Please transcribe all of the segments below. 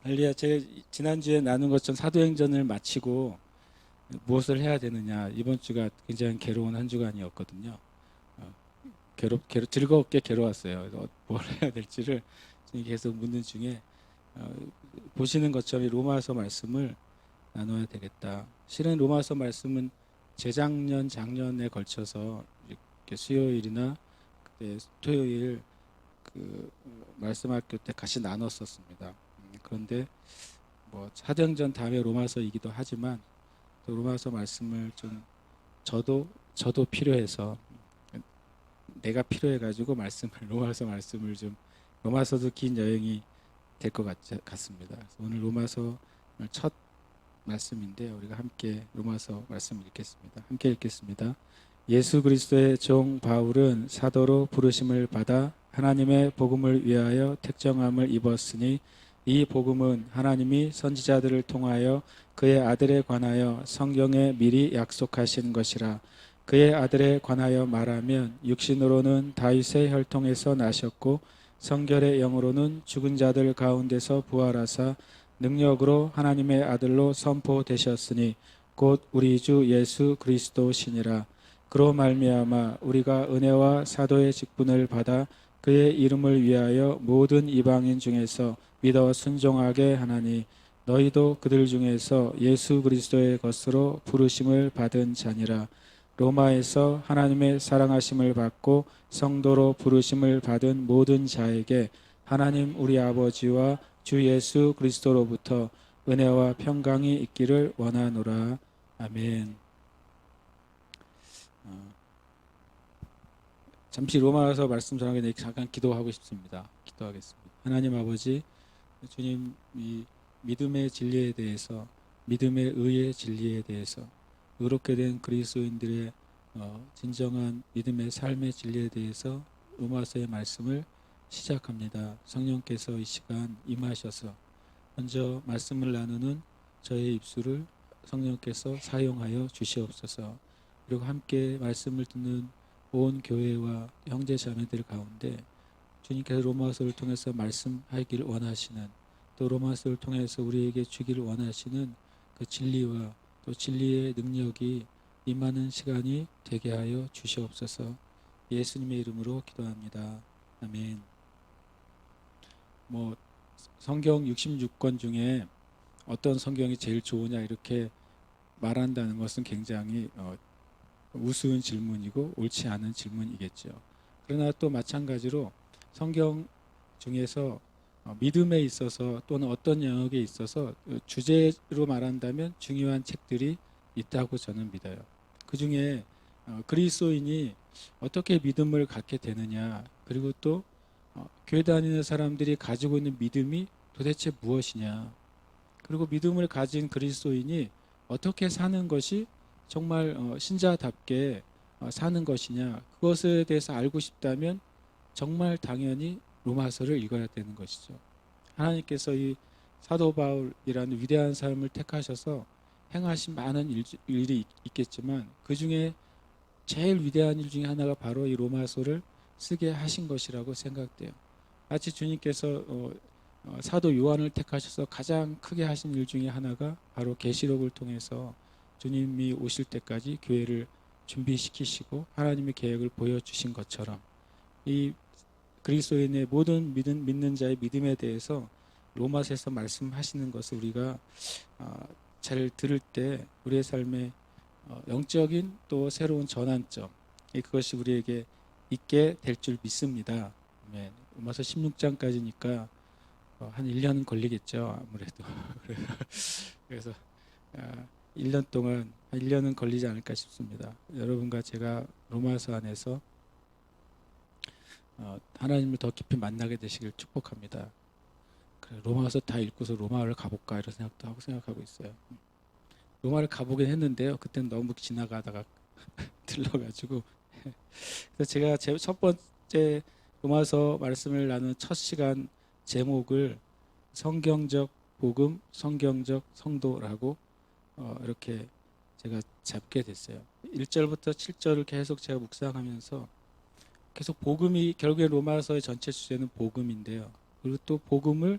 할리야, 제가 지난주에 나눈 것처럼 사도행전을 마치고 무엇을 해야 되느냐. 이번 주가 굉장히 괴로운 한 주간이었거든요. 어, 즐겁게 괴로웠어요. 그래서 뭘 해야 될지를 지금 계속 묻는 중에 어, 보시는 것처럼 이 로마서 말씀을 나눠야 되겠다. 실은 로마서 말씀은 재작년, 작년에 걸쳐서 이렇게 수요일이나 그때 토요일 말씀학교 때 같이 나눴었습니다. 그런데 뭐 사도행전 다음에 로마서이기도 하지만 또 로마서 말씀을 좀 저도 필요해서 내가 필요해 가지고 말씀을 로마서 말씀을 좀 로마서도 긴 여행이 될 것 같습니다. 그래서 오늘 로마서 첫 말씀인데 우리가 함께 로마서 말씀 읽겠습니다. 함께 읽겠습니다. 예수 그리스도의 종 바울은 사도로 부르심을 받아 하나님의 복음을 위하여 택정함을 입었으니 이 복음은 하나님이 선지자들을 통하여 그의 아들에 관하여 성경에 미리 약속하신 것이라. 그의 아들에 관하여 말하면 육신으로는 다윗의 혈통에서 나셨고 성결의 영으로는 죽은 자들 가운데서 부활하사 능력으로 하나님의 아들로 선포되셨으니 곧 우리 주 예수 그리스도시니라. 그로 말미암아 우리가 은혜와 사도의 직분을 받아 그의 이름을 위하여 모든 이방인 중에서 믿어 순종하게 하나니 너희도 그들 중에서 예수 그리스도의 것으로 부르심을 받은 자니라. 로마에서 하나님의 사랑하심을 받고 성도로 부르심을 받은 모든 자에게 하나님 우리 아버지와 주 예수 그리스도로부터 은혜와 평강이 있기를 원하노라. 아멘. 잠시 로마서 말씀 전하기 전에 잠깐 기도하고 싶습니다. 기도하겠습니다. 하나님 아버지, 주님 이 믿음의 진리에 대해서, 믿음의 의의 진리에 대해서, 의롭게 된 그리스도인들의 진정한 믿음의 삶의 진리에 대해서 로마서의 말씀을 시작합니다. 성령께서 이 시간 임하셔서 먼저 말씀을 나누는 저의 입술을 성령께서 사용하여 주시옵소서. 그리고 함께 말씀을 듣는 온 교회와 형제 자매들 가운데 주님께서 로마서를 통해서 말씀하기를 원하시는, 또 로마서를 통해서 우리에게 주기를 원하시는 그 진리와 또 진리의 능력이 임하는 시간이 되게 하여 주시옵소서. 예수님의 이름으로 기도합니다. 아멘. 뭐 성경 66권 중에 어떤 성경이 제일 좋으냐 이렇게 말한다는 것은 굉장히 우스운 질문이고 옳지 않은 질문이겠죠. 그러나 또 마찬가지로 성경 중에서 믿음에 있어서 또는 어떤 영역에 있어서 주제로 말한다면 중요한 책들이 있다고 저는 믿어요. 그 중에 그리스도인이 어떻게 믿음을 갖게 되느냐, 그리고 또 교회 다니는 사람들이 가지고 있는 믿음이 도대체 무엇이냐, 그리고 믿음을 가진 그리스도인이 어떻게 사는 것이 정말 신자답게 사는 것이냐, 그것에 대해서 알고 싶다면 정말 당연히 로마서를 읽어야 되는 것이죠. 하나님께서 이 사도 바울이라는 위대한 삶을 택하셔서 행하신 많은 일이 있겠지만 그 중에 제일 위대한 일 중에 하나가 바로 이 로마서를 쓰게 하신 것이라고 생각돼요. 마치 주님께서 사도 요한을 택하셔서 가장 크게 하신 일 중에 하나가 바로 계시록을 통해서 주님이 오실 때까지 교회를 준비시키시고 하나님의 계획을 보여주신 것처럼 이 그리스도인의 모든 믿는 자의 믿음에 대해서 로마서에서 말씀하시는 것을 우리가 잘 들을 때 우리의 삶에 영적인 또 새로운 전환점, 그것이 우리에게 있게 될 줄 믿습니다. 네, 로마서 16장까지니까 한 1년은 걸리겠죠, 아무래도. 그래서 1년 동안 한 1년은 걸리지 않을까 싶습니다. 여러분과 제가 로마서 안에서 하나님을 더 깊이 만나게 되시길 축복합니다. 로마서 다 읽고서 로마를 가볼까 이런 생각도 하고 생각하고 있어요. 로마를 가보긴 했는데요. 그때는 너무 지나가다가 들러가지고. 그래서 제가 제 첫 번째 로마서 말씀을 나눈 첫 시간 제목을 성경적 복음, 성경적 성도라고 이렇게 제가 잡게 됐어요. 1절부터 7절을 계속 제가 묵상하면서 계속 복음이, 결국에 로마서의 전체 주제는 복음인데요. 그리고 또 복음을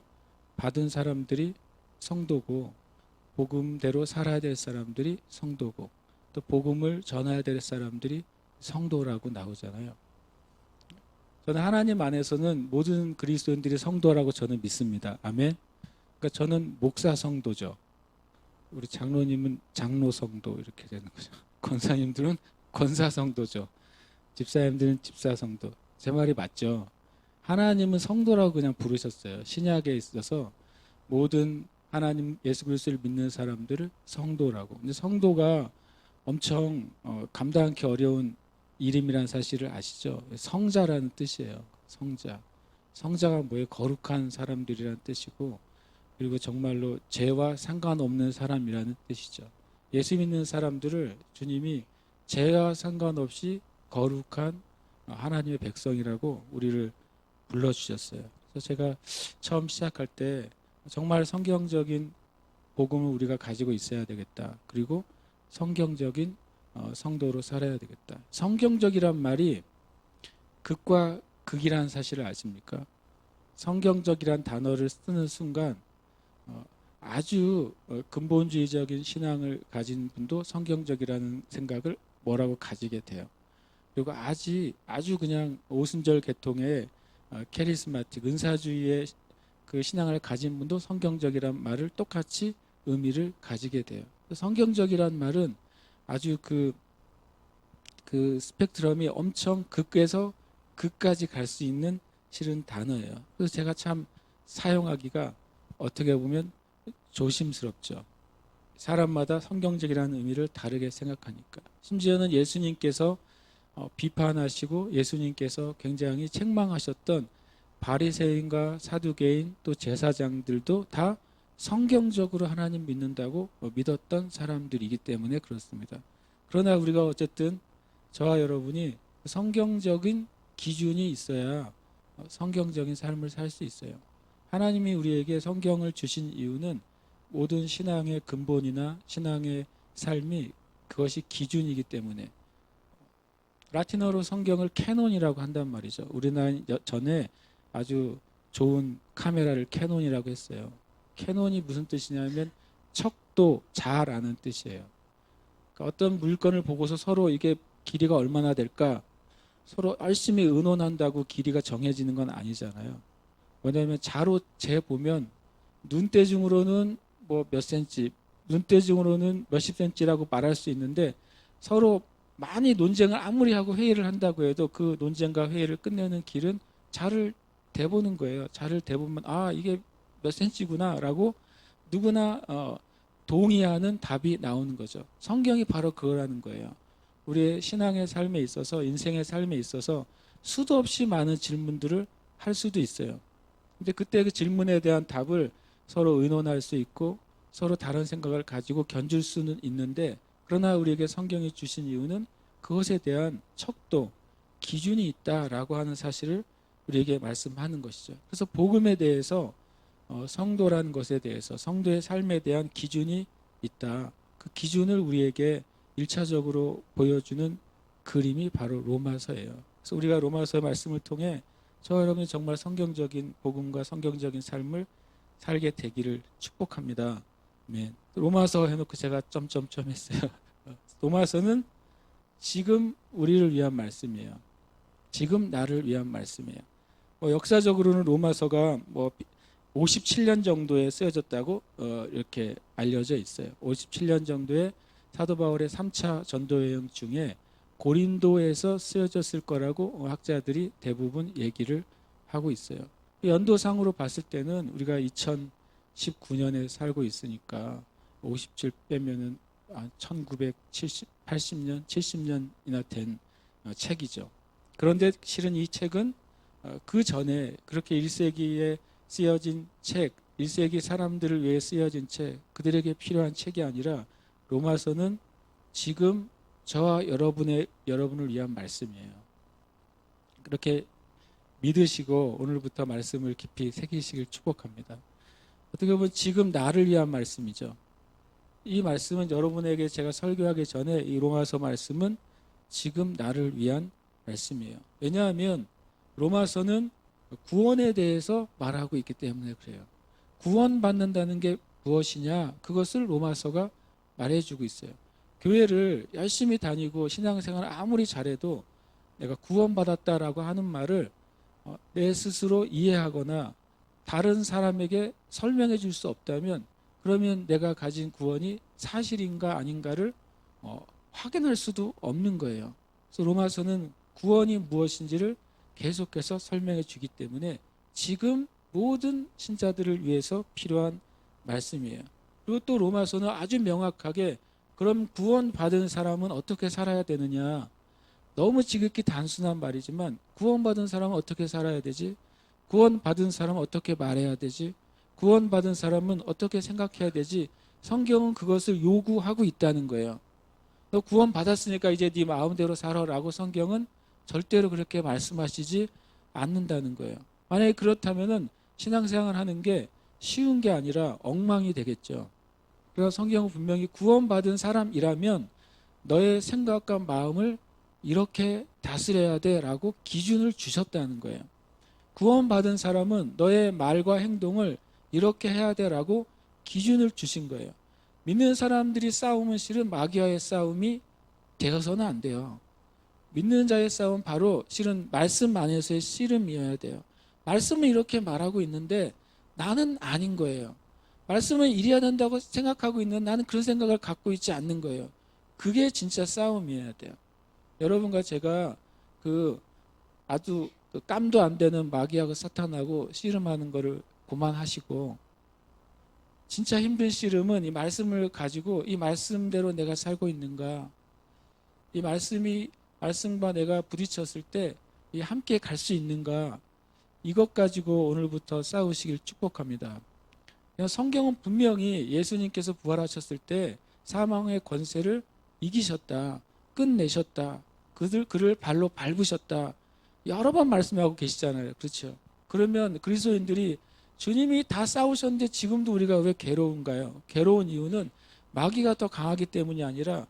받은 사람들이 성도고, 복음대로 살아야 될 사람들이 성도고, 또 복음을 전해야 될 사람들이 성도라고 나오잖아요. 저는 하나님 안에서는 모든 그리스도인들이 성도라고 저는 믿습니다. 아멘. 그러니까 저는 목사 성도죠. 우리 장로님은 장로 성도 이렇게 되는 거죠. 권사님들은 권사 성도죠. 집사님들은 집사 성도. 제 말이 맞죠? 하나님은 성도라고 그냥 부르셨어요. 신약에 있어서 모든 하나님 예수 그리스도를 믿는 사람들을 성도라고. 근데 성도가 엄청 감당하기 어려운 이름이라는 사실을 아시죠? 성자라는 뜻이에요. 성자. 성자가 뭐예요? 거룩한 사람들이라는 뜻이고, 그리고 정말로 죄와 상관없는 사람이라는 뜻이죠. 예수 믿는 사람들을 주님이 죄와 상관없이 거룩한 하나님의 백성이라고 우리를 불러주셨어요. 그래서 제가 처음 시작할 때 정말 성경적인 복음을 우리가 가지고 있어야 되겠다. 그리고 성경적인 성도로 살아야 되겠다. 성경적이란 말이 극과 극이라는 사실을 아십니까? 성경적이란 단어를 쓰는 순간 아주 근본주의적인 신앙을 가진 분도 성경적이라는 생각을 뭐라고 가지게 돼요. 그리고 아주 그냥 오순절 계통의 캐리스마틱 은사주의의 그 신앙을 가진 분도 성경적이란 말을 똑같이 의미를 가지게 돼요. 성경적이란 말은 아주 그 스펙트럼이 엄청 극에서 극까지 갈 수 있는 실은 단어예요. 그래서 제가 참 사용하기가 어떻게 보면 조심스럽죠. 사람마다 성경적이라는 의미를 다르게 생각하니까. 심지어는 예수님께서 비판하시고 예수님께서 굉장히 책망하셨던 바리새인과 사두개인 또 제사장들도 다 성경적으로 하나님 믿는다고 믿었던 사람들이기 때문에 그렇습니다. 그러나 우리가 어쨌든 저와 여러분이 성경적인 기준이 있어야 성경적인 삶을 살 수 있어요. 하나님이 우리에게 성경을 주신 이유는 모든 신앙의 근본이나 신앙의 삶이 그것이 기준이기 때문에. 라틴어로 성경을 캐논이라고 한단 말이죠. 우리나라 전에 아주 좋은 카메라를 캐논이라고 했어요. 캐논이 무슨 뜻이냐면 척도, 잘 아는 뜻이에요. 그러니까 어떤 물건을 보고서 서로 이게 길이가 얼마나 될까 서로 열심히 의논한다고 길이가 정해지는 건 아니잖아요. 왜냐하면 자로 재보면 눈대중으로는 뭐 몇 센치, 눈대중으로는 몇십 센치라고 말할 수 있는데 서로 많이 논쟁을 아무리 하고 회의를 한다고 해도 그 논쟁과 회의를 끝내는 길은 자를 대보는 거예요. 자를 대보면 이게 몇 센치구나라고 누구나 동의하는 답이 나오는 거죠. 성경이 바로 그거라는 거예요. 우리의 신앙의 삶에 있어서 인생의 삶에 있어서 수도 없이 많은 질문들을 할 수도 있어요. 근데 그때 그 질문에 대한 답을 서로 의논할 수 있고 서로 다른 생각을 가지고 견줄 수는 있는데, 그러나 우리에게 성경이 주신 이유는 그것에 대한 척도, 기준이 있다라고 하는 사실을 우리에게 말씀하는 것이죠. 그래서 복음에 대해서 성도라는 것에 대해서 성도의 삶에 대한 기준이 있다. 그 기준을 우리에게 1차적으로 보여주는 그림이 바로 로마서예요. 그래서 우리가 로마서의 말씀을 통해 저와 여러분이 정말 성경적인 복음과 성경적인 삶을 살게 되기를 축복합니다. 아멘. 로마서 해놓고 제가 점점점 했어요. 로마서는 지금 우리를 위한 말씀이에요. 지금 나를 위한 말씀이에요. 역사적으로는 로마서가 57년 정도에 쓰여졌다고 이렇게 알려져 있어요. 57년 정도의 사도 바울의 3차 전도 여행 중에 고린도에서 쓰여졌을 거라고 학자들이 대부분 얘기를 하고 있어요. 연도상으로 봤을 때는 우리가 2019년에 살고 있으니까 57 빼면은 1970, 80년, 70년이나 된 책이죠. 그런데 실은 이 책은 그 전에 그렇게 1세기에 쓰여진 책, 1세기 사람들을 위해 쓰여진 책, 그들에게 필요한 책이 아니라 로마서는 지금 저와 여러분을 위한 말씀이에요. 그렇게 믿으시고 오늘부터 말씀을 깊이 새기시길 축복합니다. 어떻게 보면 지금 나를 위한 말씀이죠. 이 말씀은 여러분에게 제가 설교하기 전에 이 로마서 말씀은 지금 나를 위한 말씀이에요. 왜냐하면 로마서는 구원에 대해서 말하고 있기 때문에 그래요. 구원받는다는 게 무엇이냐? 그것을 로마서가 말해주고 있어요. 교회를 열심히 다니고 신앙생활을 아무리 잘해도 내가 구원받았다라고 하는 말을 내 스스로 이해하거나 다른 사람에게 설명해 줄 수 없다면 그러면 내가 가진 구원이 사실인가 아닌가를 확인할 수도 없는 거예요. 그래서 로마서는 구원이 무엇인지를 계속해서 설명해 주기 때문에 지금 모든 신자들을 위해서 필요한 말씀이에요. 그리고 또 로마서는 아주 명확하게 그럼 구원받은 사람은 어떻게 살아야 되느냐. 너무 지극히 단순한 말이지만 구원받은 사람은 어떻게 살아야 되지? 구원받은 사람은 어떻게 말해야 되지? 구원받은 사람은 어떻게 생각해야 되지? 성경은 그것을 요구하고 있다는 거예요. 너 구원받았으니까 이제 네 마음대로 살아라고 성경은 절대로 그렇게 말씀하시지 않는다는 거예요. 만약에 그렇다면은 신앙생활 하는 게 쉬운 게 아니라 엉망이 되겠죠. 그래서 성경은 분명히 구원받은 사람이라면 너의 생각과 마음을 이렇게 다스려야 돼라고 기준을 주셨다는 거예요. 구원받은 사람은 너의 말과 행동을 이렇게 해야 돼라고 기준을 주신 거예요. 믿는 사람들이 싸움은 실은 마귀와의 싸움이 되어서는 안 돼요. 믿는 자의 싸움은 바로 실은 말씀 안에서의 씨름이어야 돼요. 말씀은 이렇게 말하고 있는데 나는 아닌 거예요. 말씀은 이래야 된다고 생각하고 있는 나는 그런 생각을 갖고 있지 않는 거예요. 그게 진짜 싸움이어야 돼요. 여러분과 제가 아주 깜도 안 되는 마귀하고 사탄하고 씨름하는 거를 그만하시고 진짜 힘든 씨름은 이 말씀을 가지고 이 말씀대로 내가 살고 있는가, 이 말씀과 내가 부딪혔을 때 함께 갈 수 있는가, 이것 가지고 오늘부터 싸우시길 축복합니다. 성경은 분명히 예수님께서 부활하셨을 때 사망의 권세를 이기셨다, 끝내셨다, 그를 발로 밟으셨다, 여러 번 말씀하고 계시잖아요. 그렇죠? 그러면 그리스도인들이 주님이 다 싸우셨는데 지금도 우리가 왜 괴로운가요? 괴로운 이유는 마귀가 더 강하기 때문이 아니라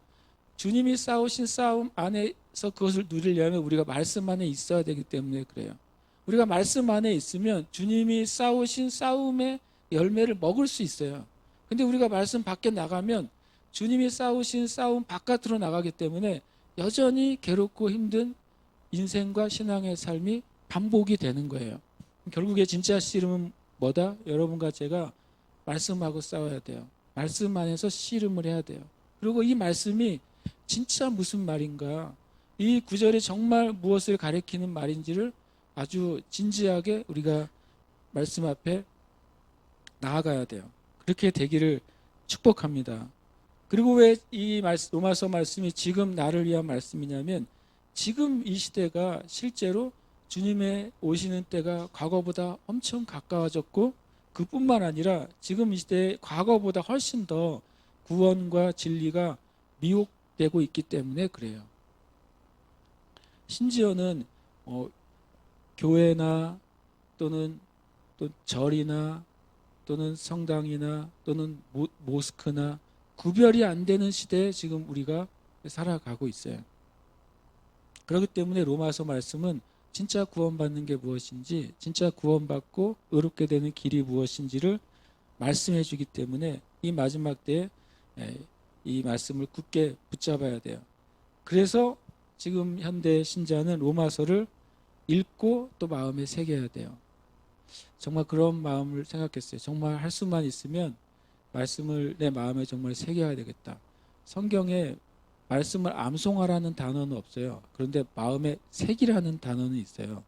주님이 싸우신 싸움 안에서 그것을 누리려면 우리가 말씀 안에 있어야 되기 때문에 그래요. 우리가 말씀 안에 있으면 주님이 싸우신 싸움의 열매를 먹을 수 있어요. 근데 우리가 말씀 밖에 나가면 주님이 싸우신 싸움 바깥으로 나가기 때문에 여전히 괴롭고 힘든 인생과 신앙의 삶이 반복이 되는 거예요. 결국에 진짜 씨름은 뭐다? 여러분과 제가 말씀하고 싸워야 돼요. 말씀 안에서 씨름을 해야 돼요. 그리고 이 말씀이 진짜 무슨 말인가, 이 구절이 정말 무엇을 가리키는 말인지를 아주 진지하게 우리가 말씀 앞에 나아가야 돼요. 그렇게 되기를 축복합니다. 그리고 왜 이 로마서 말씀이 지금 나를 위한 말씀이냐면 지금 이 시대가 실제로 주님의 오시는 때가 과거보다 엄청 가까워졌고 그뿐만 아니라 지금 이 시대에 과거보다 훨씬 더 구원과 진리가 미혹되고 있기 때문에 그래요. 심지어는 교회나 또는 또 절이나 또는 성당이나 또는 모스크나 구별이 안 되는 시대에 지금 우리가 살아가고 있어요. 그렇기 때문에 로마서 말씀은 진짜 구원받는 게 무엇인지, 진짜 구원받고 의롭게 되는 길이 무엇인지를 말씀해 주기 때문에 이 마지막 때에 이 말씀을 굳게 붙잡아야 돼요. 그래서 지금 현대 신자는 로마서를 읽고 또 마음에 새겨야 돼요. 정말 그런 마음을 생각했어요. 정말 할 수만 있으면 말씀을 내 마음에 정말 새겨야 되겠다. 성경에 말씀을 암송하라는 단어는 없어요. 그런데 마음에 새기라는 단어는 있어요.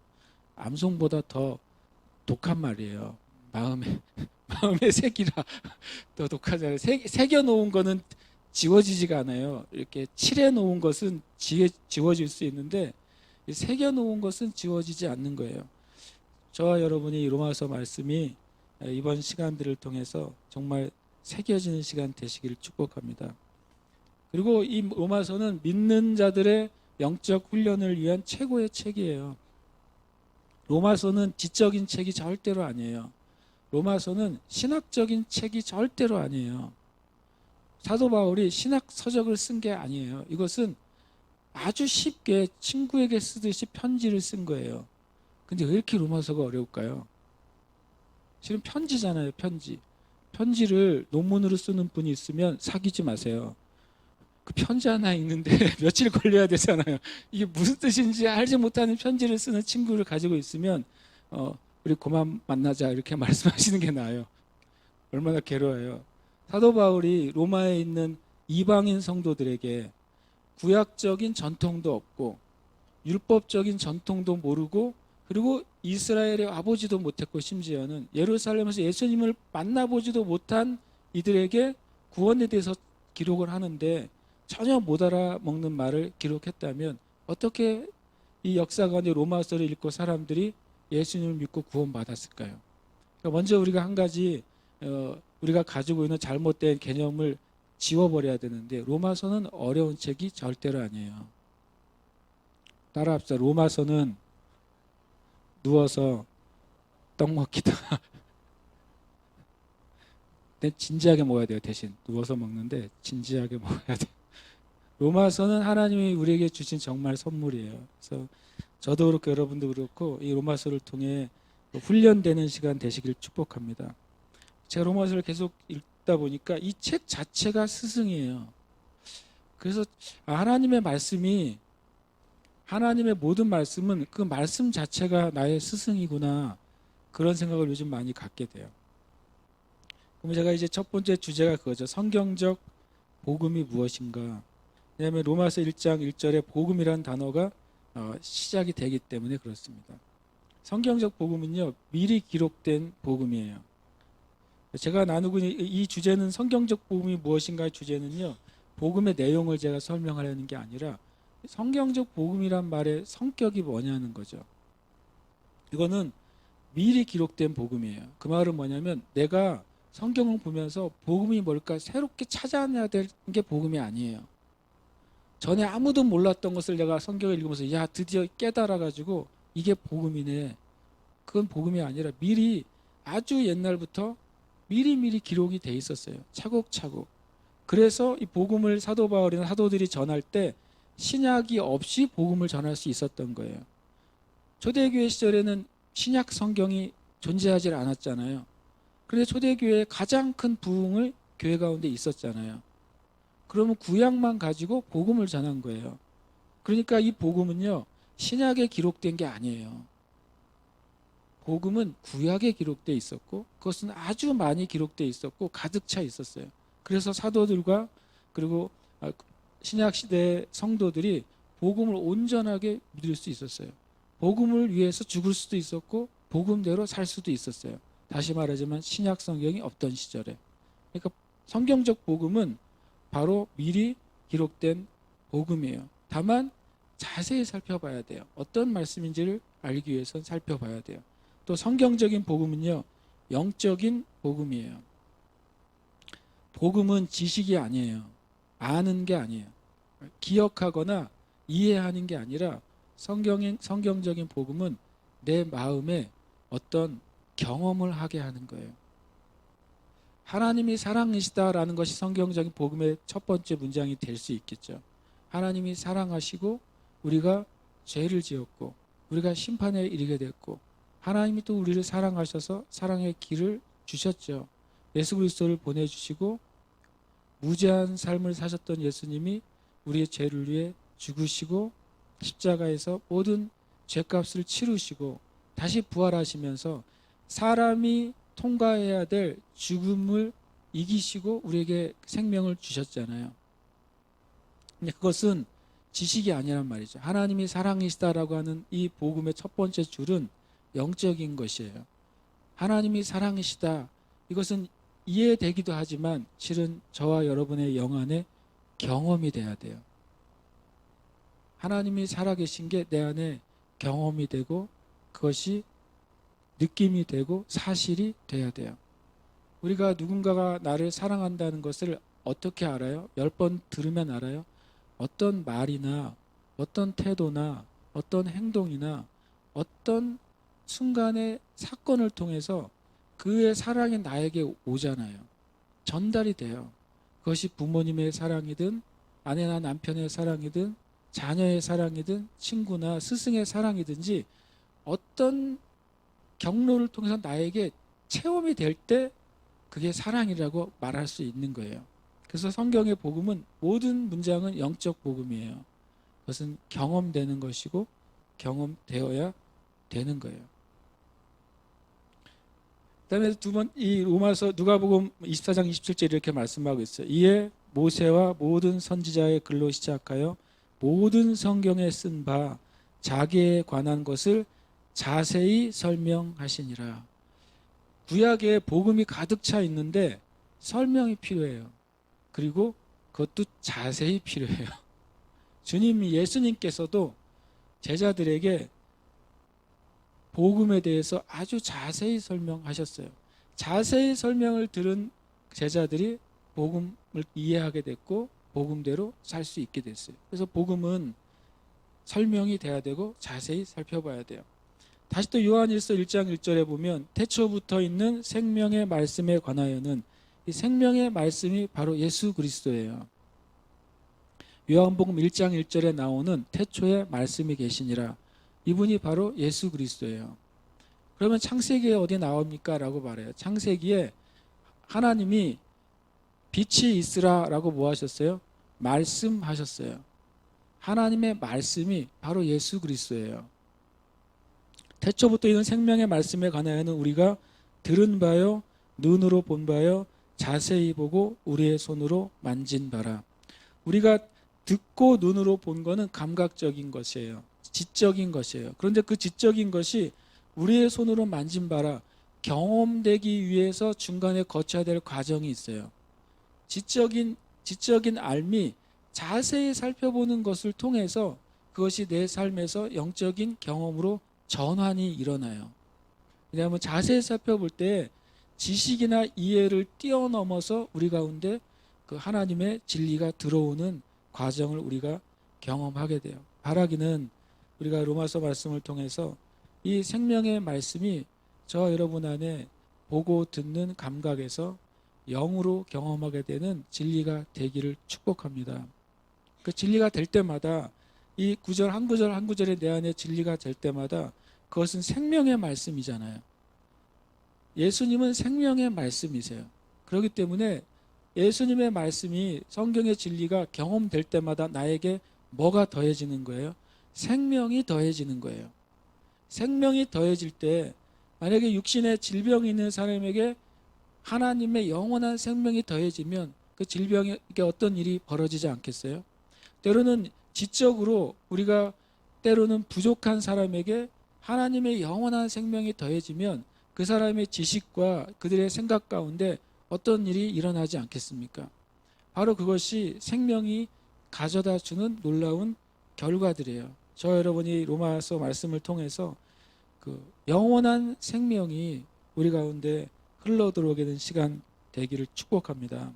암송보다 더 독한 말이에요. 마음에 새기라. 더 독하잖아요. 새겨 놓은 거는 지워지지가 않아요. 이렇게 칠해 놓은 것은 지워질 수 있는데 새겨 놓은 것은 지워지지 않는 거예요. 저와 여러분이 로마서 말씀이 이번 시간들을 통해서 정말 새겨지는 시간 되시기를 축복합니다. 그리고 이 로마서는 믿는 자들의 영적 훈련을 위한 최고의 책이에요. 로마서는 지적인 책이 절대로 아니에요. 로마서는 신학적인 책이 절대로 아니에요. 사도 바울이 신학 서적을 쓴 게 아니에요. 이것은 아주 쉽게 친구에게 쓰듯이 편지를 쓴 거예요. 근데 왜 이렇게 로마서가 어려울까요? 실은 편지잖아요. 편지를 논문으로 쓰는 분이 있으면 사귀지 마세요. 그 편지 하나 읽는데 며칠 걸려야 되잖아요. 이게 무슨 뜻인지 알지 못하는 편지를 쓰는 친구를 가지고 있으면 우리 그만 만나자 이렇게 말씀하시는 게 나아요. 얼마나 괴로워요. 사도 바울이 로마에 있는 이방인 성도들에게 구약적인 전통도 없고 율법적인 전통도 모르고 그리고 이스라엘에 와보지도 못했고 심지어는 예루살렘에서 예수님을 만나보지도 못한 이들에게 구원에 대해서 기록을 하는데 전혀 못 알아먹는 말을 기록했다면 어떻게 이 역사관의 로마서를 읽고 사람들이 예수님을 믿고 구원받았을까요? 그러니까 먼저 우리가 한 가지 우리가 가지고 있는 잘못된 개념을 지워버려야 되는데 로마서는 어려운 책이 절대로 아니에요. 따라합시다. 로마서는 누워서 떡 먹기다. 근데 진지하게 먹어야 돼요. 대신 누워서 먹는데 진지하게 먹어야 돼요. 로마서는 하나님이 우리에게 주신 정말 선물이에요. 그래서 저도 그렇고 여러분도 그렇고 이 로마서를 통해 훈련되는 시간 되시길 축복합니다. 제가 로마서를 계속 읽다 보니까 이 책 자체가 스승이에요. 그래서 하나님의 모든 말씀은 그 말씀 자체가 나의 스승이구나 그런 생각을 요즘 많이 갖게 돼요. 그럼 제가 이제 첫 번째 주제가 그거죠. 성경적 복음이 무엇인가. 왜냐하면 로마서 1장 1절에 복음이라는 단어가 시작이 되기 때문에 그렇습니다. 성경적 복음은요, 미리 기록된 복음이에요. 제가 나누고 있는 이 주제는 성경적 복음이 무엇인가의 주제는요, 복음의 내용을 제가 설명하려는 게 아니라 성경적 복음이란 말의 성격이 뭐냐는 거죠. 이거는 미리 기록된 복음이에요. 그 말은 뭐냐면 내가 성경을 보면서 복음이 뭘까 새롭게 찾아내야 될 게 복음이 아니에요. 전에 아무도 몰랐던 것을 내가 성경을 읽으면서 야 드디어 깨달아가지고 이게 복음이네. 그건 복음이 아니라 미리 아주 옛날부터 미리 기록이 돼 있었어요. 차곡차곡. 그래서 이 복음을 사도 바울이나 사도들이 전할 때 신약이 없이 복음을 전할 수 있었던 거예요. 초대교회 시절에는 신약 성경이 존재하지 않았잖아요. 그런데 초대교회의 가장 큰 부흥을 교회 가운데 있었잖아요. 그러면 구약만 가지고 복음을 전한 거예요. 그러니까 이 복음은요, 신약에 기록된 게 아니에요. 복음은 구약에 기록돼 있었고 그것은 아주 많이 기록돼 있었고 가득 차 있었어요. 그래서 사도들과 그리고 신약 시대 성도들이 복음을 온전하게 믿을 수 있었어요. 복음을 위해서 죽을 수도 있었고 복음대로 살 수도 있었어요. 다시 말하자면 신약 성경이 없던 시절에. 그러니까 성경적 복음은 바로 미리 기록된 복음이에요. 다만 자세히 살펴봐야 돼요. 어떤 말씀인지를 알기 위해서는 살펴봐야 돼요. 또 성경적인 복음은요, 영적인 복음이에요. 복음은 지식이 아니에요. 아는 게 아니에요. 기억하거나 이해하는 게 아니라 성경적인 복음은 내 마음에 어떤 경험을 하게 하는 거예요. 하나님이 사랑이시다라는 것이 성경적인 복음의 첫 번째 문장이 될 수 있겠죠. 하나님이 사랑하시고 우리가 죄를 지었고 우리가 심판에 이르게 됐고 하나님이 또 우리를 사랑하셔서 사랑의 길을 주셨죠. 예수 그리스도를 보내주시고 무죄한 삶을 사셨던 예수님이 우리의 죄를 위해 죽으시고 십자가에서 모든 죄값을 치르시고 다시 부활하시면서 사람이 통과해야 될 죽음을 이기시고 우리에게 생명을 주셨잖아요. 근데 그것은 지식이 아니란 말이죠. 하나님이 사랑이시다라고 하는 이 복음의 첫 번째 줄은 영적인 것이에요. 하나님이 사랑이시다. 이것은 이해되기도 하지만 실은 저와 여러분의 영 안에 경험이 돼야 돼요. 하나님이 살아계신 게 내 안에 경험이 되고 그것이 느낌이 되고 사실이 돼야 돼요. 우리가 누군가가 나를 사랑한다는 것을 어떻게 알아요? 10번 들으면 알아요? 어떤 말이나 어떤 태도나 어떤 행동이나 어떤 순간의 사건을 통해서 그의 사랑이 나에게 오잖아요. 전달이 돼요. 그것이 부모님의 사랑이든 아내나 남편의 사랑이든 자녀의 사랑이든 친구나 스승의 사랑이든지 어떤 경로를 통해서 나에게 체험이 될 때 그게 사랑이라고 말할 수 있는 거예요. 그래서 성경의 복음은 모든 문장은 영적 복음이에요. 그것은 경험되는 것이고 경험되어야 되는 거예요. 그다음에 두 번, 이 로마서 누가복음 24장 27절 이렇게 말씀하고 있어요. 이에 모세와 모든 선지자의 글로 시작하여 모든 성경에 쓴 바 자기에 관한 것을 자세히 설명하시니라. 구약에 복음이 가득 차 있는데 설명이 필요해요. 그리고 그것도 자세히 필요해요. 예수님께서도 제자들에게 복음에 대해서 아주 자세히 설명하셨어요. 자세히 설명을 들은 제자들이 복음을 이해하게 됐고 복음대로 살 수 있게 됐어요. 그래서 복음은 설명이 돼야 되고 자세히 살펴봐야 돼요. 다시 또 요한일서 1장 1절에 보면 태초부터 있는 생명의 말씀에 관하여는 이 생명의 말씀이 바로 예수 그리스도예요. 요한복음 1장 1절에 나오는 태초에 말씀이 계시니라. 이분이 바로 예수 그리스도예요. 그러면 창세기에 어디 나옵니까? 라고 말해요. 창세기에 하나님이 빛이 있으라 라고 뭐 하셨어요? 말씀하셨어요. 하나님의 말씀이 바로 예수 그리스도예요. 태초부터 있는 생명의 말씀에 관하여는 우리가 들은 바요, 눈으로 본 바요, 자세히 보고 우리의 손으로 만진 바라. 우리가 듣고 눈으로 본 거는 감각적인 것이에요. 지적인 것이에요. 그런데 그 지적인 것이 우리의 손으로 만진 바라 경험되기 위해서 중간에 거쳐야 될 과정이 있어요. 지적인 알미 자세히 살펴보는 것을 통해서 그것이 내 삶에서 영적인 경험으로 전환이 일어나요. 왜냐하면 자세히 살펴볼 때 지식이나 이해를 뛰어넘어서 우리 가운데 그 하나님의 진리가 들어오는 과정을 우리가 경험하게 돼요. 바라기는 우리가 로마서 말씀을 통해서 이 생명의 말씀이 저와 여러분 안에 보고 듣는 감각에서 영으로 경험하게 되는 진리가 되기를 축복합니다. 그 진리가 될 때마다 이 구절 한 구절 한 구절에 내 안에 진리가 될 때마다 그것은 생명의 말씀이잖아요. 예수님은 생명의 말씀이세요. 그렇기 때문에 예수님의 말씀이 성경의 진리가 경험될 때마다 나에게 뭐가 더해지는 거예요? 생명이 더해지는 거예요. 생명이 더해질 때 만약에 육신에 질병이 있는 사람에게 하나님의 영원한 생명이 더해지면 그 질병에 어떤 일이 벌어지지 않겠어요? 때로는 지적으로 우리가 때로는 부족한 사람에게 하나님의 영원한 생명이 더해지면 그 사람의 지식과 그들의 생각 가운데 어떤 일이 일어나지 않겠습니까? 바로 그것이 생명이 가져다 주는 놀라운 결과들이에요. 저 여러분이 로마서 말씀을 통해서 그 영원한 생명이 우리 가운데 흘러 들어오게 된 시간 되기를 축복합니다.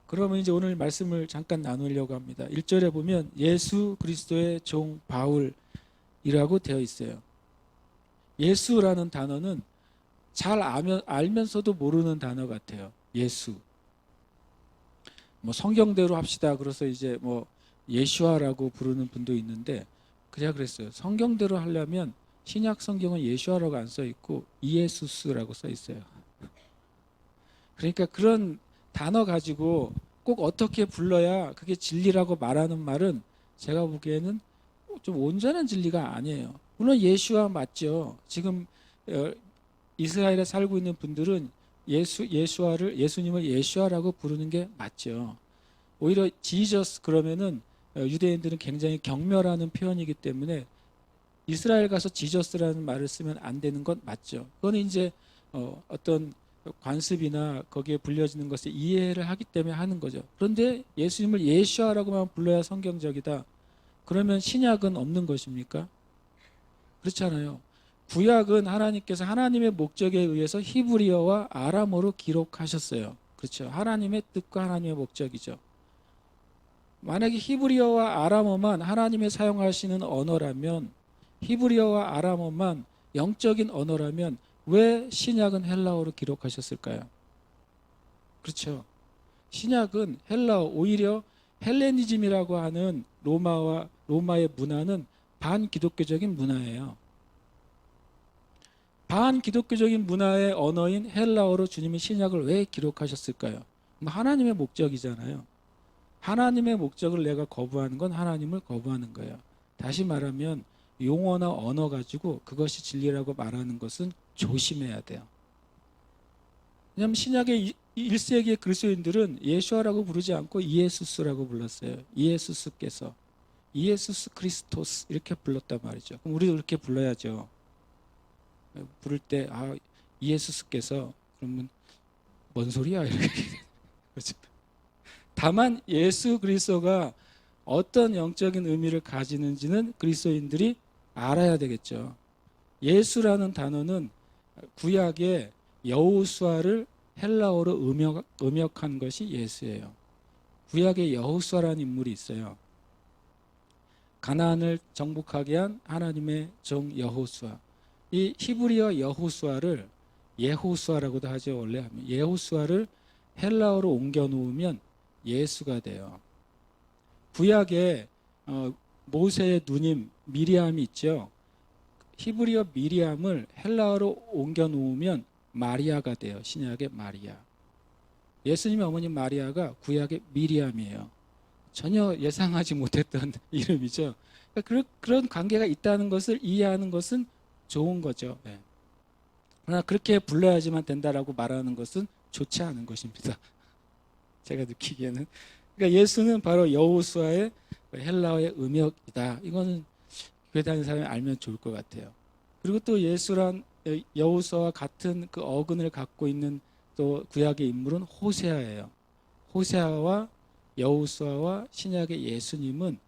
그러면 이제 오늘 말씀을 잠깐 나누려고 합니다. 1절에 보면 예수 그리스도의 종 바울이라고 되어 있어요. 예수라는 단어는 잘 알면서도 모르는 단어 같아요. 예수. 뭐 성경대로 합시다. 그래서 이제 뭐 예슈아라고 부르는 분도 있는데 그냥 그랬어요. 성경대로 하려면 신약 성경은 예슈아라고 안 써 있고 이에수스라고 써 있어요. 그러니까 그런 단어 가지고 꼭 어떻게 불러야 그게 진리라고 말하는 말은 제가 보기에는 좀 온전한 진리가 아니에요. 물론 예슈아 맞죠. 지금 이스라엘에 살고 있는 분들은 예수님을 예슈아라고 부르는 게 맞죠. 오히려 지저스 그러면은 유대인들은 굉장히 경멸하는 표현이기 때문에 이스라엘 가서 지저스라는 말을 쓰면 안 되는 건 맞죠. 그건 이제 어떤 관습이나 거기에 불려지는 것을 이해를 하기 때문에 하는 거죠. 그런데 예수님을 예슈아라고만 불러야 성경적이다. 그러면 신약은 없는 것입니까? 그렇잖아요. 구약은 하나님께서 하나님의 목적에 의해서 히브리어와 아람어로 기록하셨어요. 그렇죠. 하나님의 뜻과 하나님의 목적이죠. 만약에 히브리어와 아람어만 하나님의 사용하시는 언어라면, 히브리어와 아람어만 영적인 언어라면 왜 신약은 헬라어로 기록하셨을까요? 그렇죠. 신약은 헬라어, 오히려 헬레니즘이라고 하는 로마의 문화는 반기독교적인 문화예요. 반기독교적인 문화의 언어인 헬라어로 주님이 신약을 왜 기록하셨을까요? 하나님의 목적이잖아요. 하나님의 목적을 내가 거부하는 건 하나님을 거부하는 거예요. 다시 말하면 용어나 언어 가지고 그것이 진리라고 말하는 것은 조심해야 돼요. 왜냐하면 신약의 1세기의 그리스도인들은 예수아라고 부르지 않고 이에수스라고 불렀어요. 이에수스께서, 이에수스 크리스토스 이렇게 불렀단 말이죠. 그럼 우리도 그렇게 불러야죠. 부를 때 이에수스께서, 그러면 뭔 소리야 이렇게. 다만 예수 그리스도가 어떤 영적인 의미를 가지는지는 그리스도인들이 알아야 되겠죠. 예수라는 단어는 구약의 여호수아를 헬라어로 음역한 것이 예수예요. 구약의 여호수아라는 인물이 있어요. 가나안을 정복하게 한 하나님의 종 여호수아. 이 히브리어 여호수아를 예호수아라고도 하죠. 원래 예호수아를 헬라어로 옮겨 놓으면 예수가 돼요. 구약에 모세의 누님 미리암이 있죠. 히브리어 미리암을 헬라어로 옮겨 놓으면 마리아가 돼요. 신약의 마리아. 예수님의 어머니 마리아가 구약의 미리암이에요. 전혀 예상하지 못했던 이름이죠. 그러니까 그런 관계가 있다는 것을 이해하는 것은 좋은 거죠. 그러나 그렇게 불러야지만 된다라고 말하는 것은 좋지 않은 것입니다. 제가 느끼기에는. 그러니까 예수는 바로 여호수아의 헬라어의 음역이다. 이거는 교회 다니는 사람이 알면 좋을 것 같아요. 그리고 또 예수란 여호수아와 같은 그 어근을 갖고 있는 또 구약의 인물은 호세아예요. 호세아와 여호수아와 신약의 예수님은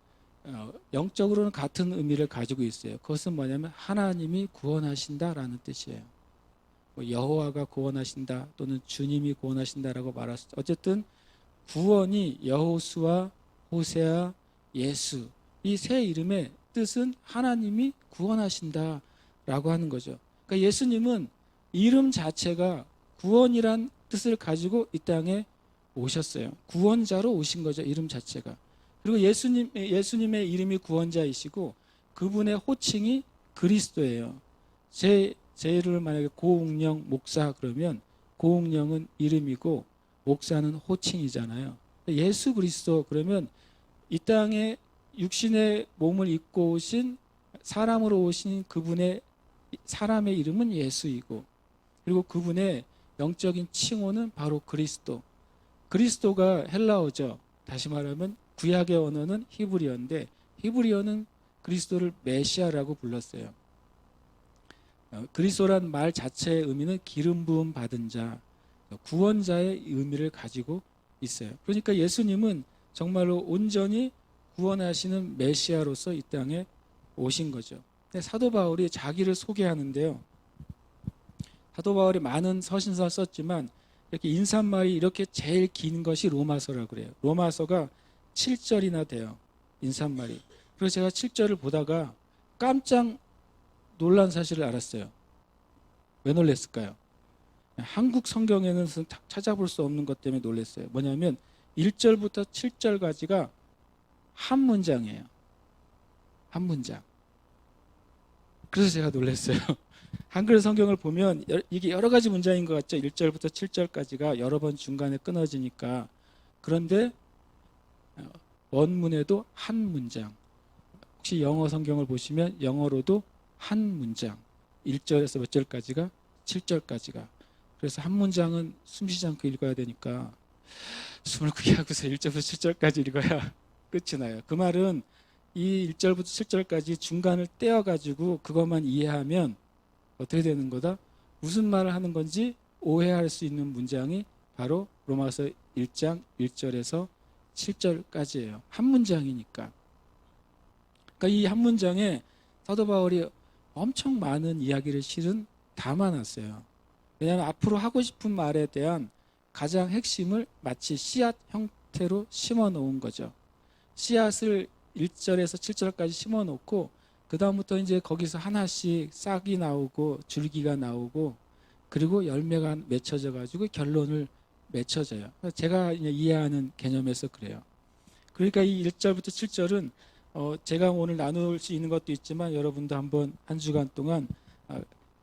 영적으로는 같은 의미를 가지고 있어요. 그것은 뭐냐면 하나님이 구원하신다라는 뜻이에요. 여호와가 구원하신다 또는 주님이 구원하신다라고 말할 수 있어요. 어쨌든 구원이 여호수아, 호세아, 예수 이 세 이름의 뜻은 하나님이 구원하신다라고 하는 거죠. 그러니까 예수님은 이름 자체가 구원이란 뜻을 가지고 이 땅에 오셨어요. 구원자로 오신 거죠. 이름 자체가. 그리고 예수님의 이름이 구원자이시고 그분의 호칭이 그리스도예요. 제 이름을 만약에 고웅령 목사 그러면 고웅령은 이름이고 목사는 호칭이잖아요. 예수 그리스도 그러면 이 땅에 육신의 몸을 입고 오신 사람으로 오신 그분의 사람의 이름은 예수이고 그리고 그분의 영적인 칭호는 바로 그리스도. 그리스도가 헬라어죠. 다시 말하면 구약의 언어는 히브리어인데 히브리어는 그리스도를 메시아라고 불렀어요. 그리스도란 말 자체의 의미는 기름 부음 받은 자, 구원자의 의미를 가지고 있어요. 그러니까 예수님은 정말로 온전히 구원하시는 메시아로서 이 땅에 오신 거죠. 사도 바울이 자기를 소개하는데요. 사도 바울이 많은 서신서를 썼지만 이렇게 인사말이 이렇게 제일 긴 것이 로마서라고 그래요. 로마서가 7절이나 돼요. 인사말이. 그래서 제가 7절을 보다가 깜짝 놀란 사실을 알았어요. 왜 놀랐을까요? 한국 성경에는 찾아볼 수 없는 것 때문에 놀랐어요. 뭐냐면 1절부터 7절까지가 한 문장이에요. 한 문장. 그래서 제가 놀랐어요. 한글 성경을 보면 이게 여러 가지 문장인 것 같죠. 1절부터 7절까지가 여러 번 중간에 끊어지니까. 그런데 원문에도 한 문장. 혹시 영어 성경을 보시면 영어로도 한 문장. 1절에서 몇 절까지가 7절까지가. 그래서 한 문장은 숨쉬지 않고 읽어야 되니까 숨을 크게 하고서 1절부터 7절까지 읽어야 끝이 나요. 그 말은 이 1절부터 7절까지 중간을 떼어가지고 그것만 이해하면 어떻게 되는 거다? 무슨 말을 하는 건지 오해할 수 있는 문장이 바로 로마서 1장 1절에서 7절까지예요. 한 문장이니까. 그러니까 이 한 문장에 사도 바울이 엄청 많은 이야기를 실은 담아놨어요. 왜냐하면 앞으로 하고 싶은 말에 대한 가장 핵심을 마치 씨앗 형태로 심어 놓은 거죠. 씨앗을 1절에서 7절까지 심어 놓고 그 다음부터 이제 거기서 하나씩 싹이 나오고 줄기가 나오고 그리고 열매가 맺혀져 가지고 결론을 맺혀져요. 제가 이해하는 개념에서 그래요. 그러니까 이 1절부터 7절은 제가 오늘 나눌 수 있는 것도 있지만 여러분도 한번 한 주간 동안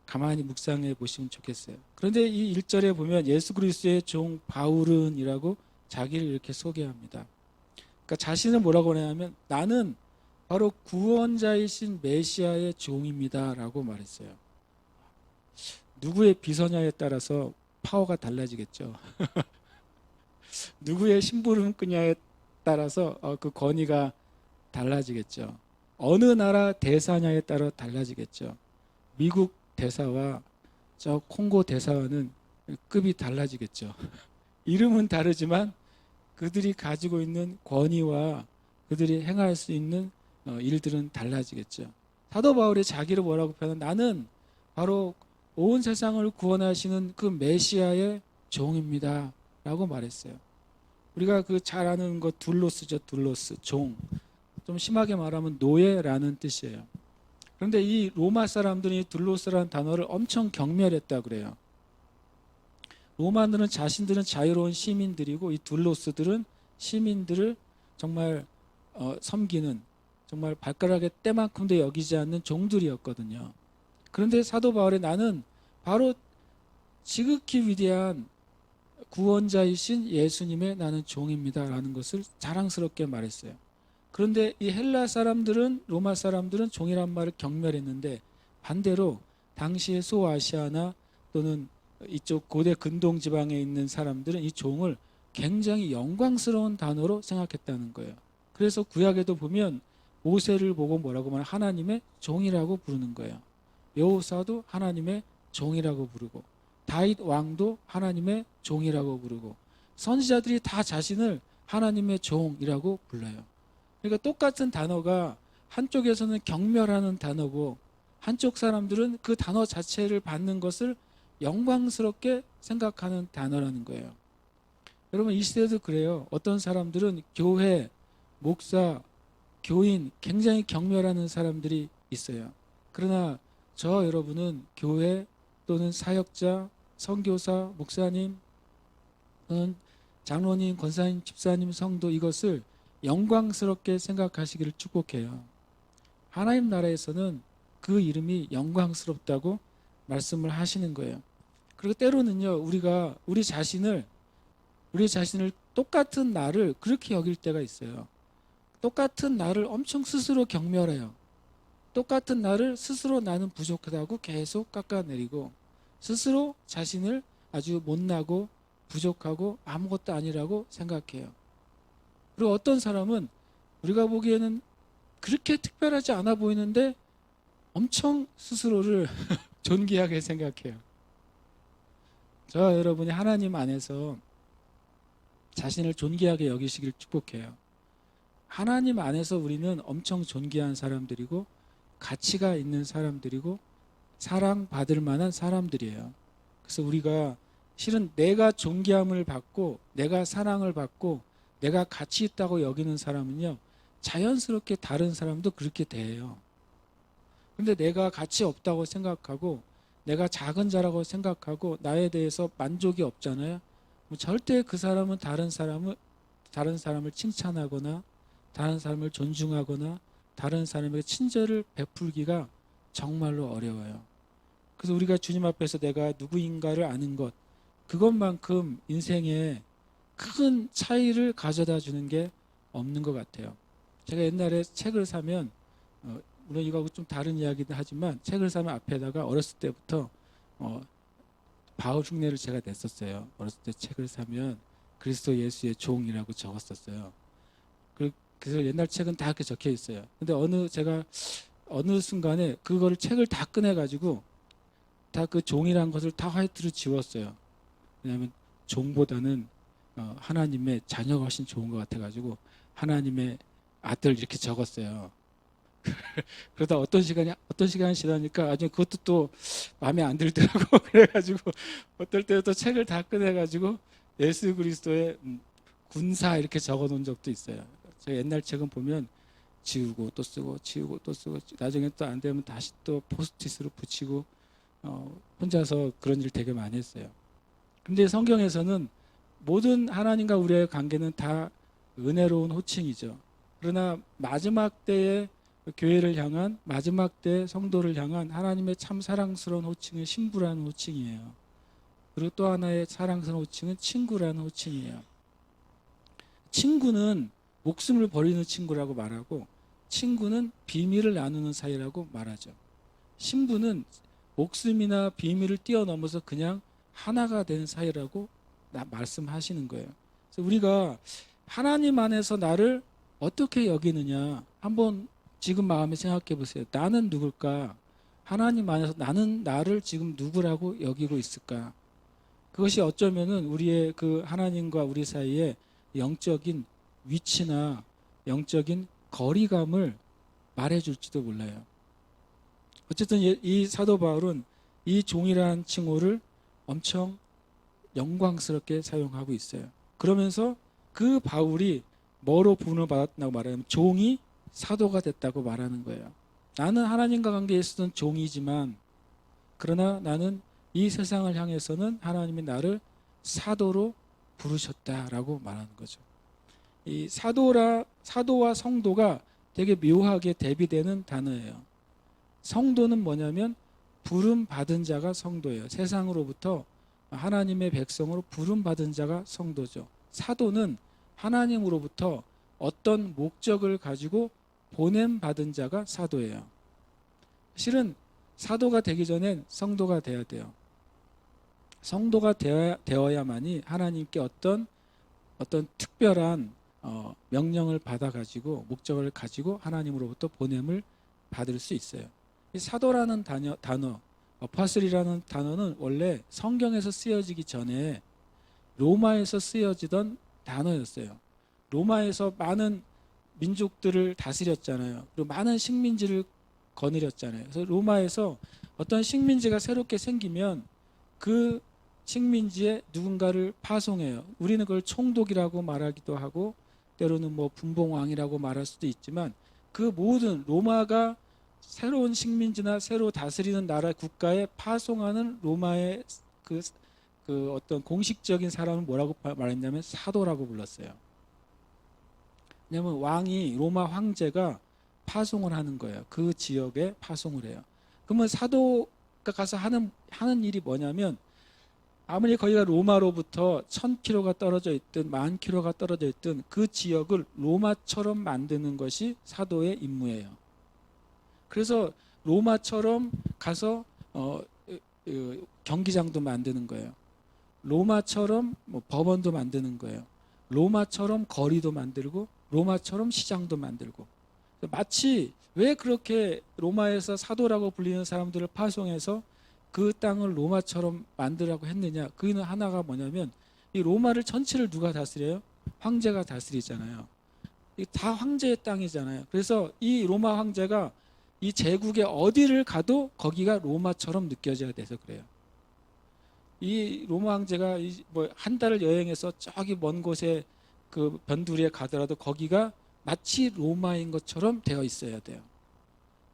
가만히 묵상해 보시면 좋겠어요. 그런데 이 1절에 보면 예수 그리스도의 종 바울은이라고 자기를 이렇게 소개합니다. 그러니까 자신을 뭐라고 하냐면 나는 바로 구원자이신 메시아의 종입니다라고 말했어요. 누구의 비서냐에 따라서 파워가 달라지겠죠. 누구의 심부름꾼냐에 따라서 그 권위가 달라지겠죠. 어느 나라 대사냐에 따라 달라지겠죠. 미국 대사와 저 콩고 대사와는 급이 달라지겠죠. 이름은 다르지만 그들이 가지고 있는 권위와 그들이 행할 수 있는 일들은 달라지겠죠. 사도 바울이 자기를 뭐라고 표현하면 나는 바로 온 세상을 구원하시는 그 메시아의 종입니다 라고 말했어요. 우리가 그 잘 아는 거 둘로스죠. 둘로스, 종. 좀 심하게 말하면 노예라는 뜻이에요. 그런데 이 로마 사람들이 둘로스라는 단어를 엄청 경멸했다 그래요. 로마들은 자신들은 자유로운 시민들이고 이 둘로스들은 시민들을 정말 섬기는 정말 발가락의 때만큼도 여기지 않는 종들이었거든요. 그런데 사도 바울이 나는 바로 지극히 위대한 구원자이신 예수님의 나는 종입니다 라는 것을 자랑스럽게 말했어요. 그런데 이 헬라 사람들은 로마 사람들은 종이란 말을 경멸했는데 반대로 당시의 소아시아나 또는 이쪽 고대 근동 지방에 있는 사람들은 이 종을 굉장히 영광스러운 단어로 생각했다는 거예요. 그래서 구약에도 보면 모세를 보고 뭐라고 말하면 하나님의 종이라고 부르는 거예요. 여호사도 하나님의 종이라고 부르고 다윗 왕도 하나님의 종이라고 부르고 선지자들이 다 자신을 하나님의 종이라고 불러요. 그러니까 똑같은 단어가 한쪽에서는 경멸하는 단어고 한쪽 사람들은 그 단어 자체를 받는 것을 영광스럽게 생각하는 단어라는 거예요. 여러분 이 시대도 그래요. 어떤 사람들은 교회, 목사, 교인 굉장히 경멸하는 사람들이 있어요. 그러나 저 여러분은 교회 또는 사역자, 선교사, 목사님 또는 장로님, 권사님, 집사님, 성도 이것을 영광스럽게 생각하시기를 축복해요. 하나님 나라에서는 그 이름이 영광스럽다고 말씀을 하시는 거예요. 그리고 때로는요 우리가 우리 자신을 똑같은 나를 그렇게 여길 때가 있어요. 똑같은 나를 엄청 스스로 경멸해요. 똑같은 나를 스스로 나는 부족하다고 계속 깎아내리고 스스로 자신을 아주 못나고 부족하고 아무것도 아니라고 생각해요. 그리고 어떤 사람은 우리가 보기에는 그렇게 특별하지 않아 보이는데 엄청 스스로를 존귀하게 생각해요. 저 여러분이 하나님 안에서 자신을 존귀하게 여기시길 축복해요. 하나님 안에서 우리는 엄청 존귀한 사람들이고 가치가 있는 사람들이고 사랑받을 만한 사람들이에요. 그래서 우리가 실은 내가 존귀함을 받고 내가 사랑을 받고 내가 가치 있다고 여기는 사람은요 자연스럽게 다른 사람도 그렇게 대해요. 근데 내가 가치 없다고 생각하고 내가 작은 자라고 생각하고 나에 대해서 만족이 없잖아요. 절대 그 사람은 다른 사람을 칭찬하거나 다른 사람을 존중하거나 다른 사람에게 친절을 베풀기가 정말로 어려워요. 그래서 우리가 주님 앞에서 내가 누구인가를 아는 것 그것만큼 인생에 큰 차이를 가져다 주는 게 없는 것 같아요. 제가 옛날에 책을 사면 물론 이거하고 좀 다른 이야기도 하지만 책을 사면 앞에다가 어렸을 때부터 바울 흉내를 제가 냈었어요. 어렸을 때 책을 사면 그리스도 예수의 종이라고 적었었어요. 그래서 옛날 책은 다 그렇게 적혀 있어요. 근데 제가 어느 순간에 그거를 책을 다 꺼내가지고 다 그 종이라는 것을 다 화이트로 지웠어요. 왜냐하면 종보다는 하나님의 자녀가 훨씬 좋은 것 같아가지고 하나님의 아들 이렇게 적었어요. 그러다 어떤 시간이 지나니까 나중에 그것도 또 마음에 안 들더라고. 그래가지고 어떨 때는 또 책을 다 꺼내가지고 예수 그리스도의 군사 이렇게 적어놓은 적도 있어요. 제가 옛날 책은 보면 지우고 또 쓰고 지우고 또 쓰고 나중에 또 안 되면 다시 또 포스트잇으로 붙이고 혼자서 그런 일 되게 많이 했어요. 근데 성경에서는 모든 하나님과 우리의 관계는 다 은혜로운 호칭이죠. 그러나 마지막 때에 교회를 향한 마지막 때 성도를 향한 하나님의 참 사랑스러운 호칭은 신부라는 호칭이에요. 그리고 또 하나의 사랑스러운 호칭은 친구라는 호칭이에요. 친구는 목숨을 버리는 친구라고 말하고 친구는 비밀을 나누는 사이라고 말하죠. 신부는 목숨이나 비밀을 뛰어넘어서 그냥 하나가 된 사이라고 말씀하시는 거예요. 그래서 우리가 하나님 안에서 나를 어떻게 여기느냐 한번 지금 마음에 생각해 보세요. 나는 누굴까? 하나님 안에서 나는 나를 지금 누구라고 여기고 있을까? 그것이 어쩌면은 우리의 그 하나님과 우리 사이에 영적인 위치나 영적인 거리감을 말해줄지도 몰라요. 어쨌든 이 사도 바울은 이 종이라는 칭호를 엄청 영광스럽게 사용하고 있어요. 그러면서 그 바울이 뭐로 부름을 받았다고 말하면 종이 사도가 됐다고 말하는 거예요. 나는 하나님과 관계에 있어서는 종이지만 그러나 나는 이 세상을 향해서는 하나님이 나를 사도로 부르셨다라고 말하는 거죠. 이 사도와 성도가 되게 묘하게 대비되는 단어예요. 성도는 뭐냐면 부름 받은 자가 성도예요. 세상으로부터 하나님의 백성으로 부름 받은 자가 성도죠. 사도는 하나님으로부터 어떤 목적을 가지고 보냄 받은 자가 사도예요. 실은 사도가 되기 전엔 성도가 돼야 돼요. 성도가 되어야만이 하나님께 어떤 특별한 명령을 받아 가지고 목적을 가지고 하나님으로부터 보냄을 받을 수 있어요. 이 사도라는 단어, 어파슬이라는 단어는 원래 성경에서 쓰여지기 전에 로마에서 쓰여지던 단어였어요. 로마에서 많은 민족들을 다스렸잖아요. 그리고 많은 식민지를 거느렸잖아요. 그래서 로마에서 어떤 식민지가 새롭게 생기면 그 식민지에 누군가를 파송해요. 우리는 그걸 총독이라고 말하기도 하고 때로는 뭐 분봉왕이라고 말할 수도 있지만 그 모든 로마가 새로운 식민지나 새로 다스리는 나라 국가에 파송하는 로마의 그 어떤 공식적인 사람은 뭐라고 말했냐면 사도라고 불렀어요. 왜냐하면 왕이 로마 황제가 파송을 하는 거예요. 그 지역에 파송을 해요. 그러면 사도가 가서 하는 일이 뭐냐면 아무리 거기가 로마로부터 1000km가 떨어져 있든 10,000km가 떨어져 있든 그 지역을 로마처럼 만드는 것이 사도의 임무예요. 그래서 로마처럼 가서 경기장도 만드는 거예요. 로마처럼 뭐 법원도 만드는 거예요. 로마처럼 거리도 만들고 로마처럼 시장도 만들고 마치 왜 그렇게 로마에서 사도라고 불리는 사람들을 파송해서 그 땅을 로마처럼 만들라고 했느냐? 그는 하나가 뭐냐면 이 로마를 전체를 누가 다스려요? 황제가 다스리잖아요. 다 황제의 땅이잖아요. 그래서 이 로마 황제가 이 제국의 어디를 가도 거기가 로마처럼 느껴져야 돼서 그래요. 이 로마 황제가 뭐 한 달을 여행해서 저기 먼 곳에 그 변두리에 가더라도 거기가 마치 로마인 것처럼 되어 있어야 돼요.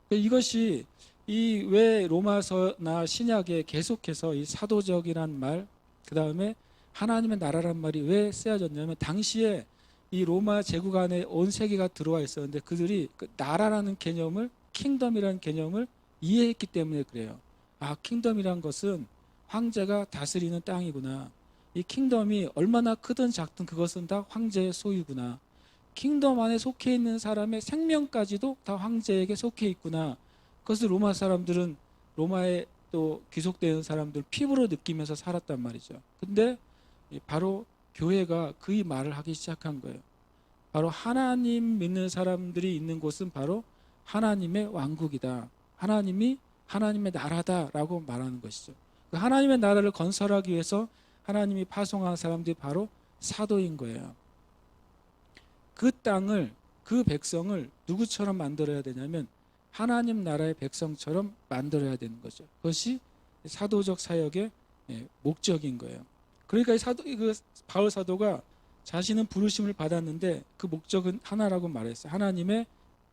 이것이 이 왜 로마서나 신약에 계속해서 이 사도적이란 말, 그 다음에 하나님의 나라란 말이 왜 쓰여졌냐면 당시에 이 로마 제국 안에 온 세계가 들어와 있었는데 그들이 그 나라라는 개념을 킹덤이라는 개념을 이해했기 때문에 그래요. 아, 킹덤이란 것은 황제가 다스리는 땅이구나. 이 킹덤이 얼마나 크든 작든 그것은 다 황제의 소유구나. 킹덤 안에 속해 있는 사람의 생명까지도 다 황제에게 속해 있구나. 그것을 로마 사람들은 로마에 또 귀속되는 사람들 피부로 느끼면서 살았단 말이죠. 근데 바로 교회가 그 말을 하기 시작한 거예요. 바로 하나님 믿는 사람들이 있는 곳은 바로 하나님의 왕국이다. 하나님이 하나님의 나라다라고 말하는 것이죠. 그 하나님의 나라를 건설하기 위해서 하나님이 파송한 사람들이 바로 사도인 거예요. 그 땅을, 그 백성을 누구처럼 만들어야 되냐면 하나님 나라의 백성처럼 만들어야 되는 거죠. 그것이 사도적 사역의 목적인 거예요. 그러니까 그 바울 사도가 자신은 부르심을 받았는데 그 목적은 하나라고 말했어요. 하나님의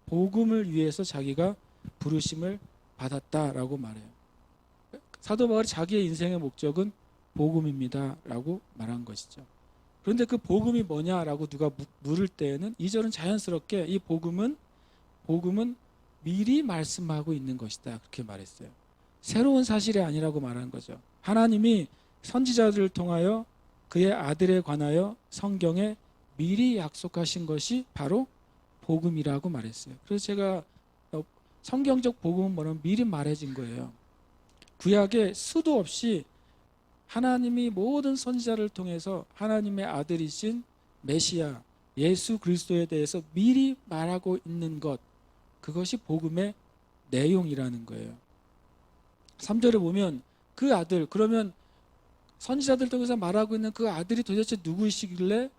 복음을 위해서 자기가 부르심을 받았다라고 말해요. 사도 바울이 자기의 인생의 목적은 복음입니다라고 말한 것이죠. 그런데 그 복음이 뭐냐라고 누가 물을 때에는 2절은 자연스럽게 이 복음은 미리 말씀하고 있는 것이다. 그렇게 말했어요. 새로운 사실이 아니라고 말한 거죠. 하나님이 선지자들을 통하여 그의 아들에 관하여 성경에 미리 약속하신 것이 바로 복음이라고 말했어요. 그래서 제가 성경적 복음은 뭐냐면 미리 말해진 거예요. 구약에 수도 없이 하나님이 모든 선지자를 통해서 하나님의 아들이신 메시아 예수 그리스도에 대해서 미리 말하고 있는 것, 그것이 복음의 내용이라는 거예요. 3절에 보면 그 아들, 그러면 선지자들 통해서 말하고 있는 그 아들이 도대체 누구이시길래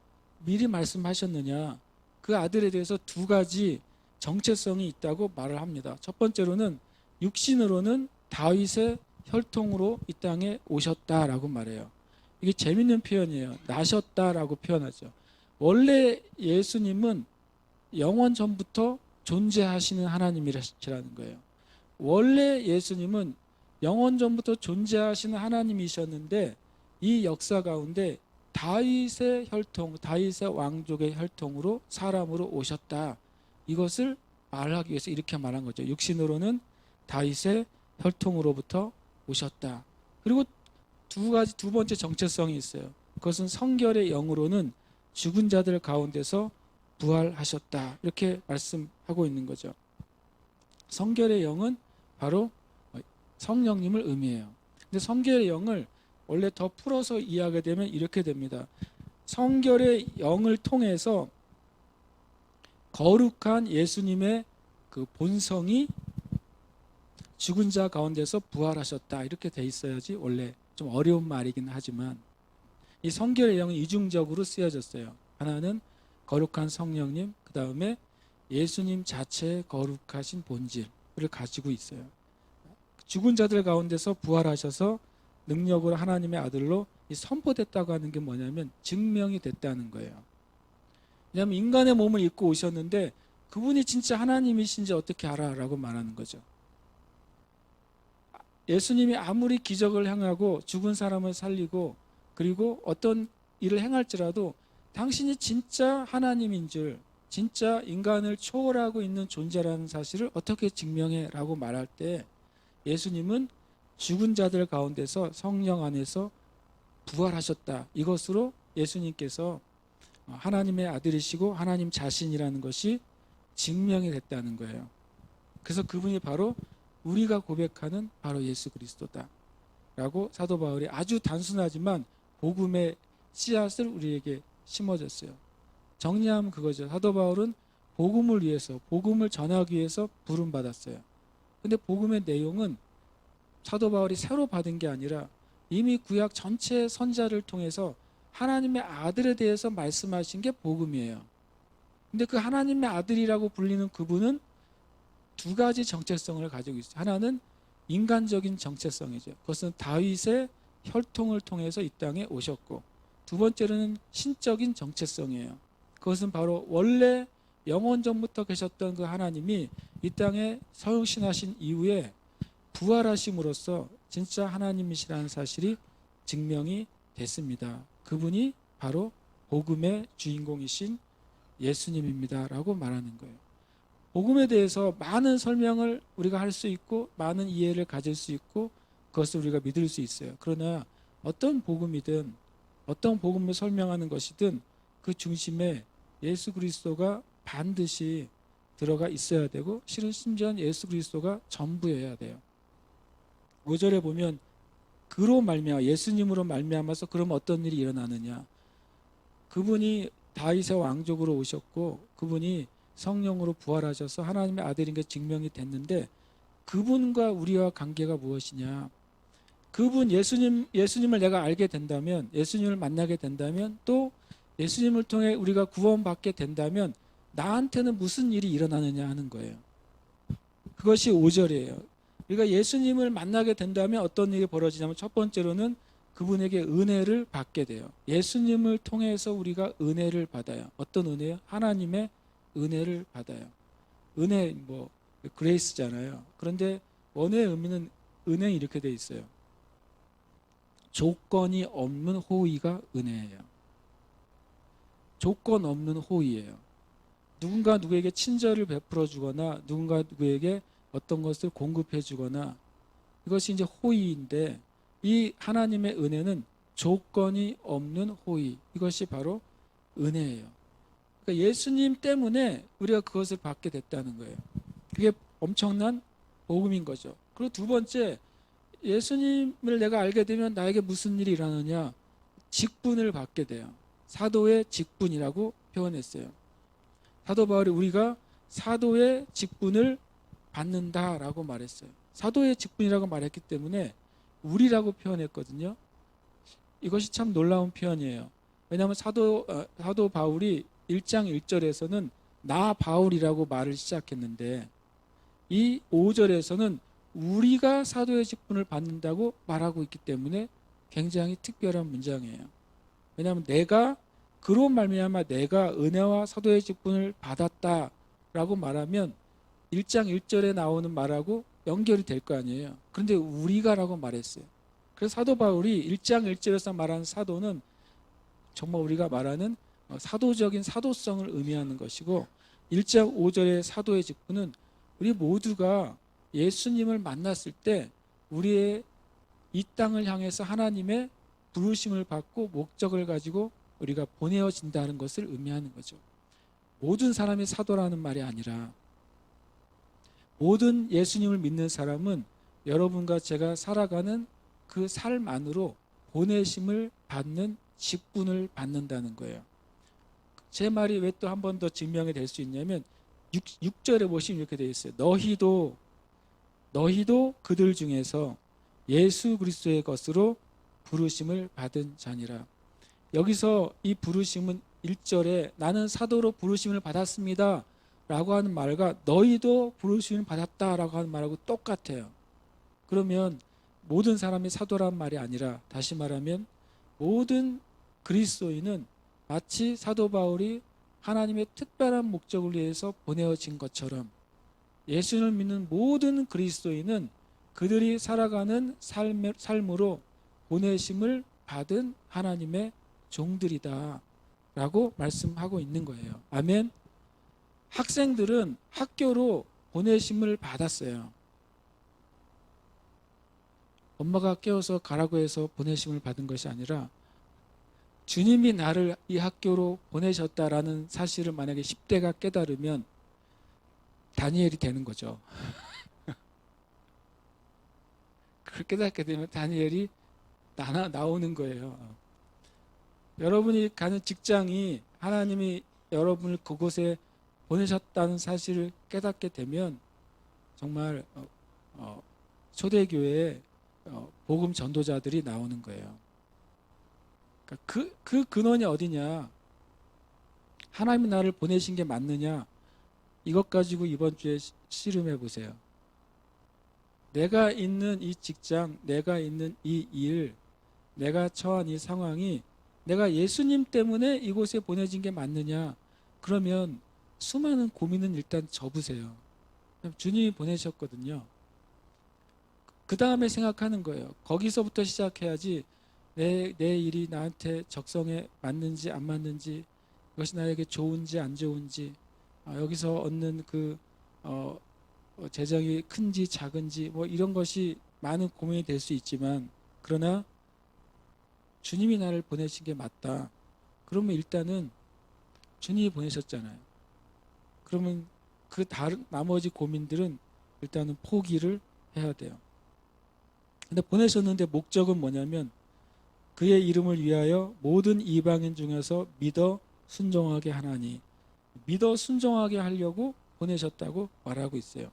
미리 말씀하셨느냐. 그 아들에 대해서 두 가지 정체성이 있다고 말을 합니다. 첫 번째로는 육신으로는 다윗의 혈통으로 이 땅에 오셨다라고 말해요. 이게 재밌는 표현이에요. 나셨다라고 표현하죠. 원래 예수님은 영원 전부터 존재하시는 하나님이라는 거예요. 원래 예수님은 영원 전부터 존재하시는 하나님이셨는데 이 역사 가운데 다윗의 혈통, 다윗의 왕족의 혈통으로 사람으로 오셨다. 이것을 말하기 위해서 이렇게 말한 거죠. 육신으로는 다윗의 혈통으로부터 오셨다. 그리고 두 번째 정체성이 있어요. 그것은 성결의 영으로는 죽은 자들 가운데서 부활하셨다. 이렇게 말씀하고 있는 거죠. 성결의 영은 바로 성령님을 의미해요. 근데 성결의 영을 원래 더 풀어서 이해하게 되면 이렇게 됩니다. 성결의 영을 통해서 거룩한 예수님의 그 본성이 죽은 자 가운데서 부활하셨다. 이렇게 돼 있어야지 원래 좀 어려운 말이긴 하지만 이 성결의 영은 이중적으로 쓰여졌어요. 하나는 거룩한 성령님, 그 다음에 예수님 자체의 거룩하신 본질을 가지고 있어요. 죽은 자들 가운데서 부활하셔서 능력으로 하나님의 아들로 선포됐다고 하는 게 뭐냐면 증명이 됐다는 거예요. 왜냐하면 인간의 몸을 입고 오셨는데 그분이 진짜 하나님이신지 어떻게 알아? 라고 말하는 거죠. 예수님이 아무리 기적을 행하고 죽은 사람을 살리고 그리고 어떤 일을 행할지라도 당신이 진짜 하나님인 줄, 진짜 인간을 초월하고 있는 존재라는 사실을 어떻게 증명해? 라고 말할 때 예수님은 죽은 자들 가운데서 성령 안에서 부활하셨다. 이것으로 예수님께서 하나님의 아들이시고 하나님 자신이라는 것이 증명이 됐다는 거예요. 그래서 그분이 바로 우리가 고백하는 바로 예수 그리스도다 라고 사도 바울이 아주 단순하지만 복음의 씨앗을 우리에게 심어줬어요. 정리하면 그거죠. 사도 바울은 복음을 위해서, 복음을 전하기 위해서 부름받았어요. 근데 복음의 내용은 사도 바울이 새로 받은 게 아니라 이미 구약 전체 선자를 통해서 하나님의 아들에 대해서 말씀하신 게 복음이에요. 근데 그 하나님의 아들이라고 불리는 그분은 두 가지 정체성을 가지고 있어요. 하나는 인간적인 정체성이죠. 그것은 다윗의 혈통을 통해서 이 땅에 오셨고, 두 번째로는 신적인 정체성이에요. 그것은 바로 원래 영원 전부터 계셨던 그 하나님이 이 땅에 서육신하신 이후에 부활하심으로써 진짜 하나님이시라는 사실이 증명이 됐습니다. 그분이 바로 복음의 주인공이신 예수님입니다 라고 말하는 거예요. 복음에 대해서 많은 설명을 우리가 할 수 있고 많은 이해를 가질 수 있고 그것을 우리가 믿을 수 있어요. 그러나 어떤 복음이든 어떤 복음을 설명하는 것이든 그 중심에 예수 그리스도가 반드시 들어가 있어야 되고 실은 심지어는 예수 그리스도가 전부여야 돼요. 5절에 보면 그로 말미암아 예수님으로 말미암아서 그러면 어떤 일이 일어나느냐. 그분이 다윗의 왕족으로 오셨고 그분이 성령으로 부활하셔서 하나님의 아들인 게 증명이 됐는데 그분과 우리와 관계가 무엇이냐. 그분 예수님을 내가 알게 된다면 예수님을 만나게 된다면 또 예수님을 통해 우리가 구원받게 된다면 나한테는 무슨 일이 일어나느냐 하는 거예요. 그것이 5절이에요. 우리가 예수님을 만나게 된다면 어떤 일이 벌어지냐면 첫 번째로는 그분에게 은혜를 받게 돼요. 예수님을 통해서 우리가 은혜를 받아요. 어떤 은혜요? 하나님의 은혜를 받아요. 은혜 그레이스잖아요. 그런데 원어의 의미는 은혜 이렇게 돼 있어요. 조건이 없는 호의가 은혜예요. 조건 없는 호의예요. 누군가 누구에게 친절을 베풀어 주거나 누군가 누구에게 어떤 것을 공급해 주거나 이것이 이제 호의인데 이 하나님의 은혜는 조건이 없는 호의. 이것이 바로 은혜예요. 그러니까 예수님 때문에 우리가 그것을 받게 됐다는 거예요. 그게 엄청난 복음인 거죠. 그리고 두 번째, 예수님을 내가 알게 되면 나에게 무슨 일이 일어나느냐? 직분을 받게 돼요. 사도의 직분이라고 표현했어요. 사도 바울이 우리가 사도의 직분을 받는다라고 말했어요. 사도의 직분이라고 말했기 때문에 우리라고 표현했거든요. 이것이 참 놀라운 표현이에요. 왜냐하면 사도 바울이 1장 1절에서는 나 바울이라고 말을 시작했는데 이 5절에서는 우리가 사도의 직분을 받는다고 말하고 있기 때문에 굉장히 특별한 문장이에요. 왜냐하면 내가 그로 말미암아 내가 은혜와 사도의 직분을 받았다라고 말하면 1장 1절에 나오는 말하고 연결이 될 거 아니에요. 그런데 우리가라고 말했어요. 그래서 사도 바울이 1장 1절에서 말하는 사도는 정말 우리가 말하는 사도적인 사도성을 의미하는 것이고 1장 5절의 사도의 직분은 우리 모두가 예수님을 만났을 때 우리의 이 땅을 향해서 하나님의 부르심을 받고 목적을 가지고 우리가 보내어진다는 것을 의미하는 거죠. 모든 사람이 사도라는 말이 아니라 모든 예수님을 믿는 사람은 여러분과 제가 살아가는 그 삶 안으로 보내심을 받는 직분을 받는다는 거예요. 제 말이 왜 또 한 번 더 증명이 될 수 있냐면 6절에 보시면 이렇게 되어 있어요. 너희도 그들 중에서 예수 그리스도의 것으로 부르심을 받은 자니라. 여기서 이 부르심은 1절에 나는 사도로 부르심을 받았습니다 라고 하는 말과 너희도 부르심을 받았다 라고 하는 말하고 똑같아요. 그러면 모든 사람이 사도란 말이 아니라 다시 말하면 모든 그리스도인은 마치 사도 바울이 하나님의 특별한 목적을 위해서 보내어진 것처럼 예수를 믿는 모든 그리스도인은 그들이 살아가는 삶으로 보내심을 받은 하나님의 종들이다 라고 말씀하고 있는 거예요. 아멘. 학생들은 학교로 보내심을 받았어요. 엄마가 깨워서 가라고 해서 보내심을 받은 것이 아니라 주님이 나를 이 학교로 보내셨다라는 사실을 만약에 10대가 깨달으면 다니엘이 되는 거죠. 그걸 깨닫게 되면 다니엘이 나오는 거예요. 여러분이 가는 직장이 하나님이 여러분을 그곳에 보내셨다는 사실을 깨닫게 되면 정말 초대교회에 복음 전도자들이 나오는 거예요. 그러니까 그 근원이 어디냐? 하나님이 나를 보내신 게 맞느냐? 이것 가지고 이번 주에 씨름해 보세요. 내가 있는 이 직장, 내가 있는 이 일, 내가 처한 이 상황이 내가 예수님 때문에 이곳에 보내진 게 맞느냐? 그러면 수많은 고민은 일단 접으세요. 주님이 보내셨거든요. 그 다음에 생각하는 거예요. 거기서부터 시작해야지 내 일이 나한테 적성에 맞는지 안 맞는지, 이것이 나에게 좋은지 안 좋은지, 여기서 얻는 그 재정이 큰지 작은지 뭐 이런 것이 많은 고민이 될 수 있지만, 그러나 주님이 나를 보내신 게 맞다. 그러면 일단은 주님이 보내셨잖아요. 그러면 그 다른 나머지 고민들은 일단은 포기를 해야 돼요. 근데 보내셨는데 목적은 뭐냐면 그의 이름을 위하여 모든 이방인 중에서 믿어 순종하게 하나니, 믿어 순종하게 하려고 보내셨다고 말하고 있어요.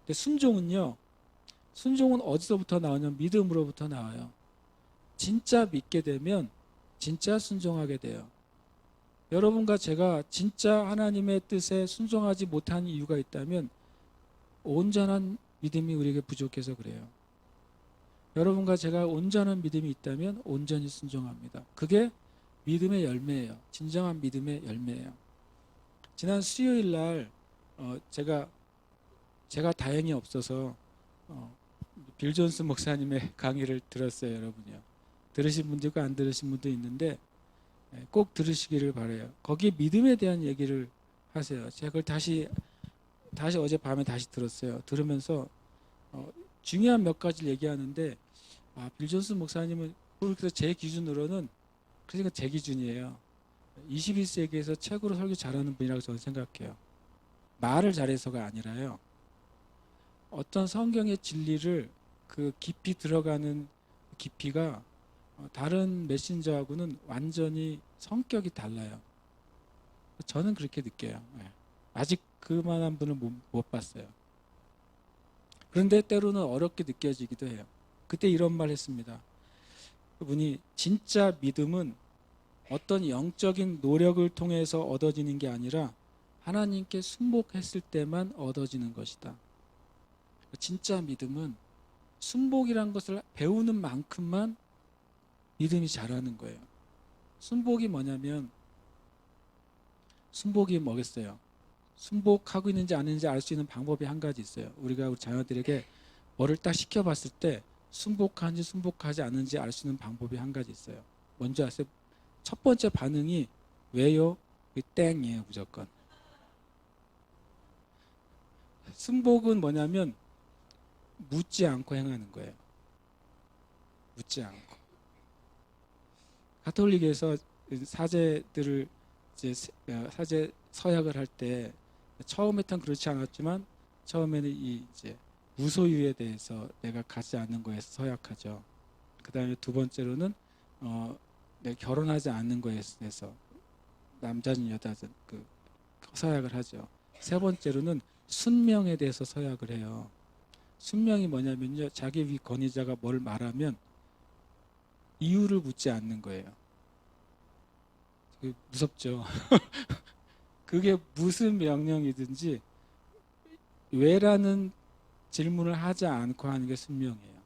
근데 순종은 어디서부터 나오냐면 믿음으로부터 나와요. 진짜 믿게 되면 진짜 순종하게 돼요. 여러분과 제가 진짜 하나님의 뜻에 순종하지 못한 이유가 있다면 온전한 믿음이 우리에게 부족해서 그래요. 여러분과 제가 온전한 믿음이 있다면 온전히 순종합니다. 그게 믿음의 열매예요. 진정한 믿음의 열매예요. 지난 수요일 날 제가 다행히 없어서 빌 존스 목사님의 강의를 들었어요. 여러분요. 들으신 분도 있고 안 들으신 분도 있는데 꼭 들으시기를 바라요. 거기에 믿음에 대한 얘기를 하세요. 제가 그걸 다시 어젯밤에 다시 들었어요. 들으면서 중요한 몇 가지를 얘기하는데 빌 존슨 목사님은 그래서 제 기준으로는 그러니까 제 기준이에요. 21세기에서 최고로 설교 잘하는 분이라고 저는 생각해요. 말을 잘해서가 아니라요. 어떤 성경의 진리를 그 깊이 들어가는 깊이가 다른 메신저하고는 완전히 성격이 달라요. 저는 그렇게 느껴요. 아직 그만한 분을 못 봤어요. 그런데 때로는 어렵게 느껴지기도 해요. 그때 이런 말 했습니다. 그분이 진짜 믿음은 어떤 영적인 노력을 통해서 얻어지는 게 아니라 하나님께 순복했을 때만 얻어지는 것이다. 진짜 믿음은 순복이란 것을 배우는 만큼만 믿음이 자라는 거예요. 순복이 뭐냐면 순복이 뭐겠어요? 순복하고 있는지 아닌지 알 수 있는 방법이 한 가지 있어요. 우리가 우리 자녀들에게 뭐를 딱 시켜봤을 때 순복하는지 순복하지 않는지 알 수 있는 방법이 한 가지 있어요. 먼저 아세요? 첫 번째 반응이 왜요? 땡이에요, 무조건. 순복은 뭐냐면 묻지 않고 행하는 거예요. 묻지 않고. 가톨릭에서 사제들을 이제 사제 서약을 할 때 처음에는 그렇지 않았지만 처음에는 이제 무소유에 대해서 내가 갖지 않는 거에서 서약하죠. 그 다음에 두 번째로는 내가 결혼하지 않는 거에 대해서 남자든 여자든 그 서약을 하죠. 세 번째로는 순명에 대해서 서약을 해요. 순명이 뭐냐면요, 자기 위 권위자가 뭘 말하면 이유를 묻지 않는 거예요. 무섭죠. 그게 무슨 명령이든지 왜라는 질문을 하지 않고 하는 게 순명이에요.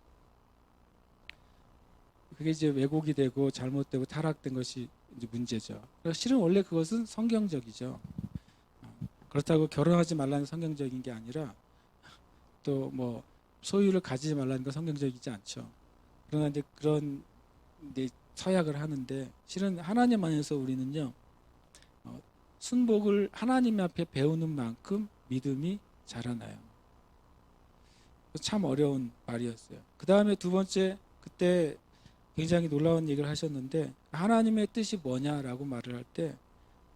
그게 이제 왜곡이 되고 잘못되고 타락된 것이 이제 문제죠. 실은 원래 그것은 성경적이죠. 그렇다고 결혼하지 말라는 성경적인 게 아니라 또 뭐 소유를 가지지 말라는 건 성경적이지 않죠. 그러나 이제 그런 이제 서약을 하는데 실은 하나님 안에서 우리는요 순복을 하나님 앞에 배우는 만큼 믿음이 자라나요. 참 어려운 말이었어요. 그 다음에 두 번째 그때 굉장히 놀라운 얘기를 하셨는데 하나님의 뜻이 뭐냐라고 말을 할 때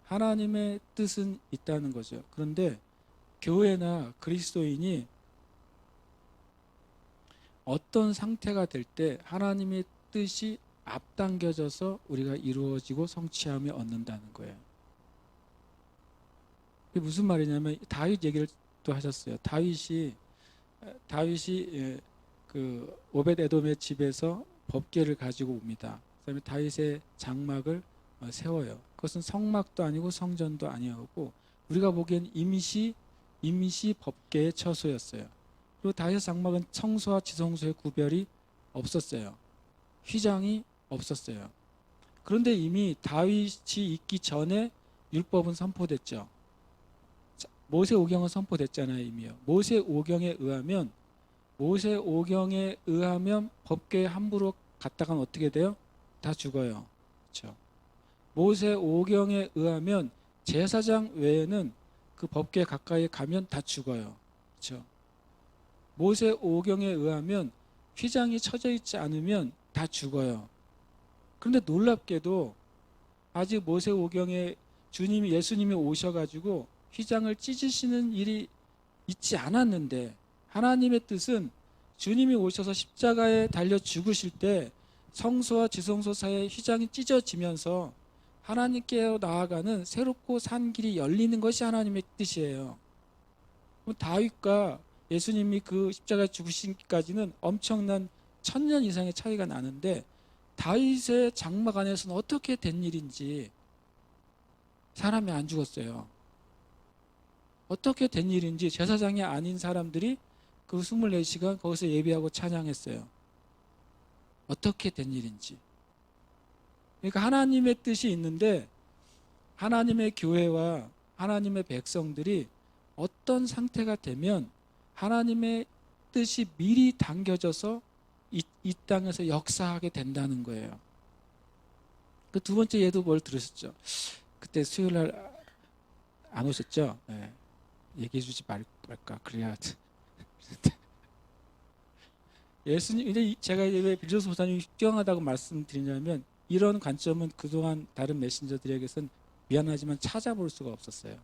하나님의 뜻은 있다는 거죠. 그런데 교회나 그리스도인이 어떤 상태가 될 때 하나님의 뜻이 앞당겨져서 우리가 이루어지고 성취함을 얻는다는 거예요. 그게 무슨 말이냐면 다윗 얘기를 또 하셨어요. 다윗이 그 오벳 에돔의 집에서 법궤를 가지고 옵니다. 그다음에 다윗의 장막을 세워요. 그것은 성막도 아니고 성전도 아니었고 우리가 보기엔 임시 법궤의 처소였어요. 그리고 다윗의 장막은 성소와 지성소의 구별이 없었어요. 휘장이 없었어요. 그런데 이미 다윗이 있기 전에 율법은 선포됐죠. 모세 오경은 선포됐잖아요, 이미요. 모세 오경에 의하면 법궤에 함부로 갔다가는 어떻게 돼요? 다 죽어요. 그렇죠? 모세 오경에 의하면 제사장 외에는 그 법궤 가까이 가면 다 죽어요. 그렇죠? 모세 오경에 의하면 휘장이 쳐져 있지 않으면 다 죽어요. 그런데 놀랍게도 아직 모세 오경에 예수님이 오셔가지고 휘장을 찢으시는 일이 있지 않았는데 하나님의 뜻은 주님이 오셔서 십자가에 달려 죽으실 때 성소와 지성소 사이에 휘장이 찢어지면서 하나님께 나아가는 새롭고 산 길이 열리는 것이 하나님의 뜻이에요. 다윗과 예수님이 그 십자가에 죽으시기까지는 엄청난 1000년 이상의 차이가 나는데 다윗의 장막 안에서는 어떻게 된 일인지 사람이 안 죽었어요. 어떻게 된 일인지 제사장이 아닌 사람들이 그 24시간 거기서 예배하고 찬양했어요. 어떻게 된 일인지. 그러니까 하나님의 뜻이 있는데 하나님의 교회와 하나님의 백성들이 어떤 상태가 되면 하나님의 뜻이 미리 당겨져서 이 땅에서 역사하게 된다는 거예요. 그 두 번째 예도 뭘 들으셨죠? 그때 수요일 날 안 오셨죠? 예. 얘기해 주지 말까 그래야 예수님 이제 제가 이제 왜 빌조스 목사님이 뛰어나다고 말씀드리냐면 이런 관점은 그동안 다른 메신저들에게선 미안하지만 찾아볼 수가 없었어요.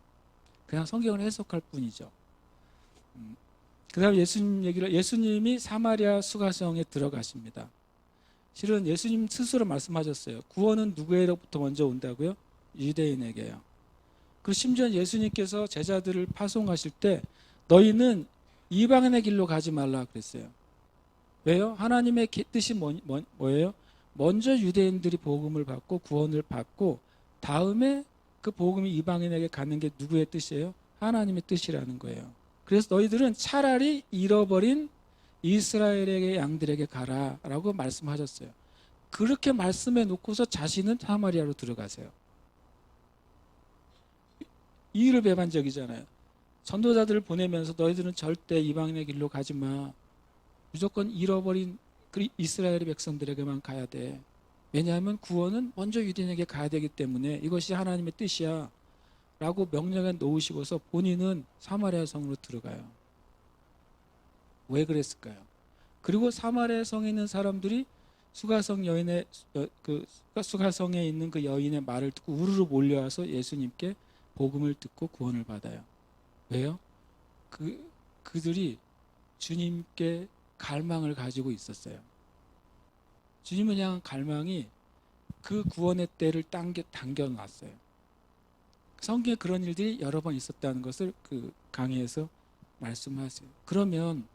그냥 성경을 해석할 뿐이죠. 그다음 예수님이 사마리아 수가성에 들어가십니다. 실은 예수님 스스로 말씀하셨어요. 구원은 누구에게로부터 먼저 온다고요? 유대인에게요. 그리고 심지어 예수님께서 제자들을 파송하실 때 너희는 이방인의 길로 가지 말라 그랬어요. 왜요? 하나님의 뜻이 뭐예요? 먼저 유대인들이 복음을 받고 구원을 받고 다음에 그 복음이 이방인에게 가는 게 누구의 뜻이에요? 하나님의 뜻이라는 거예요. 그래서 너희들은 차라리 잃어버린 이스라엘에게 양들에게 가라라고 말씀하셨어요. 그렇게 말씀해 놓고서 자신은 사마리아로 들어가세요. 이 일을 배반적이잖아요. 전도자들을 보내면서 너희들은 절대 이방인의 길로 가지 마. 무조건 잃어버린 이스라엘의 백성들에게만 가야 돼. 왜냐하면 구원은 먼저 유대인에게 가야 되기 때문에 이것이 하나님의 뜻이야 라고 명령해 놓으시고서 본인은 사마리아 성으로 들어가요. 왜 그랬을까요? 그리고 사마리아 성에 있는 사람들이 수가성에 있는 그 여인의 말을 듣고 우르르 몰려와서 예수님께 복음을 듣고 구원을 받아요. 왜요? 그들이 주님께 갈망을 가지고 있었어요. 주님은 향한 갈망이 그 구원의 때를 당겨놨어요. 성경에 그런 일들이 여러 번 있었다는 것을 그 강의에서 말씀하세요. 그러면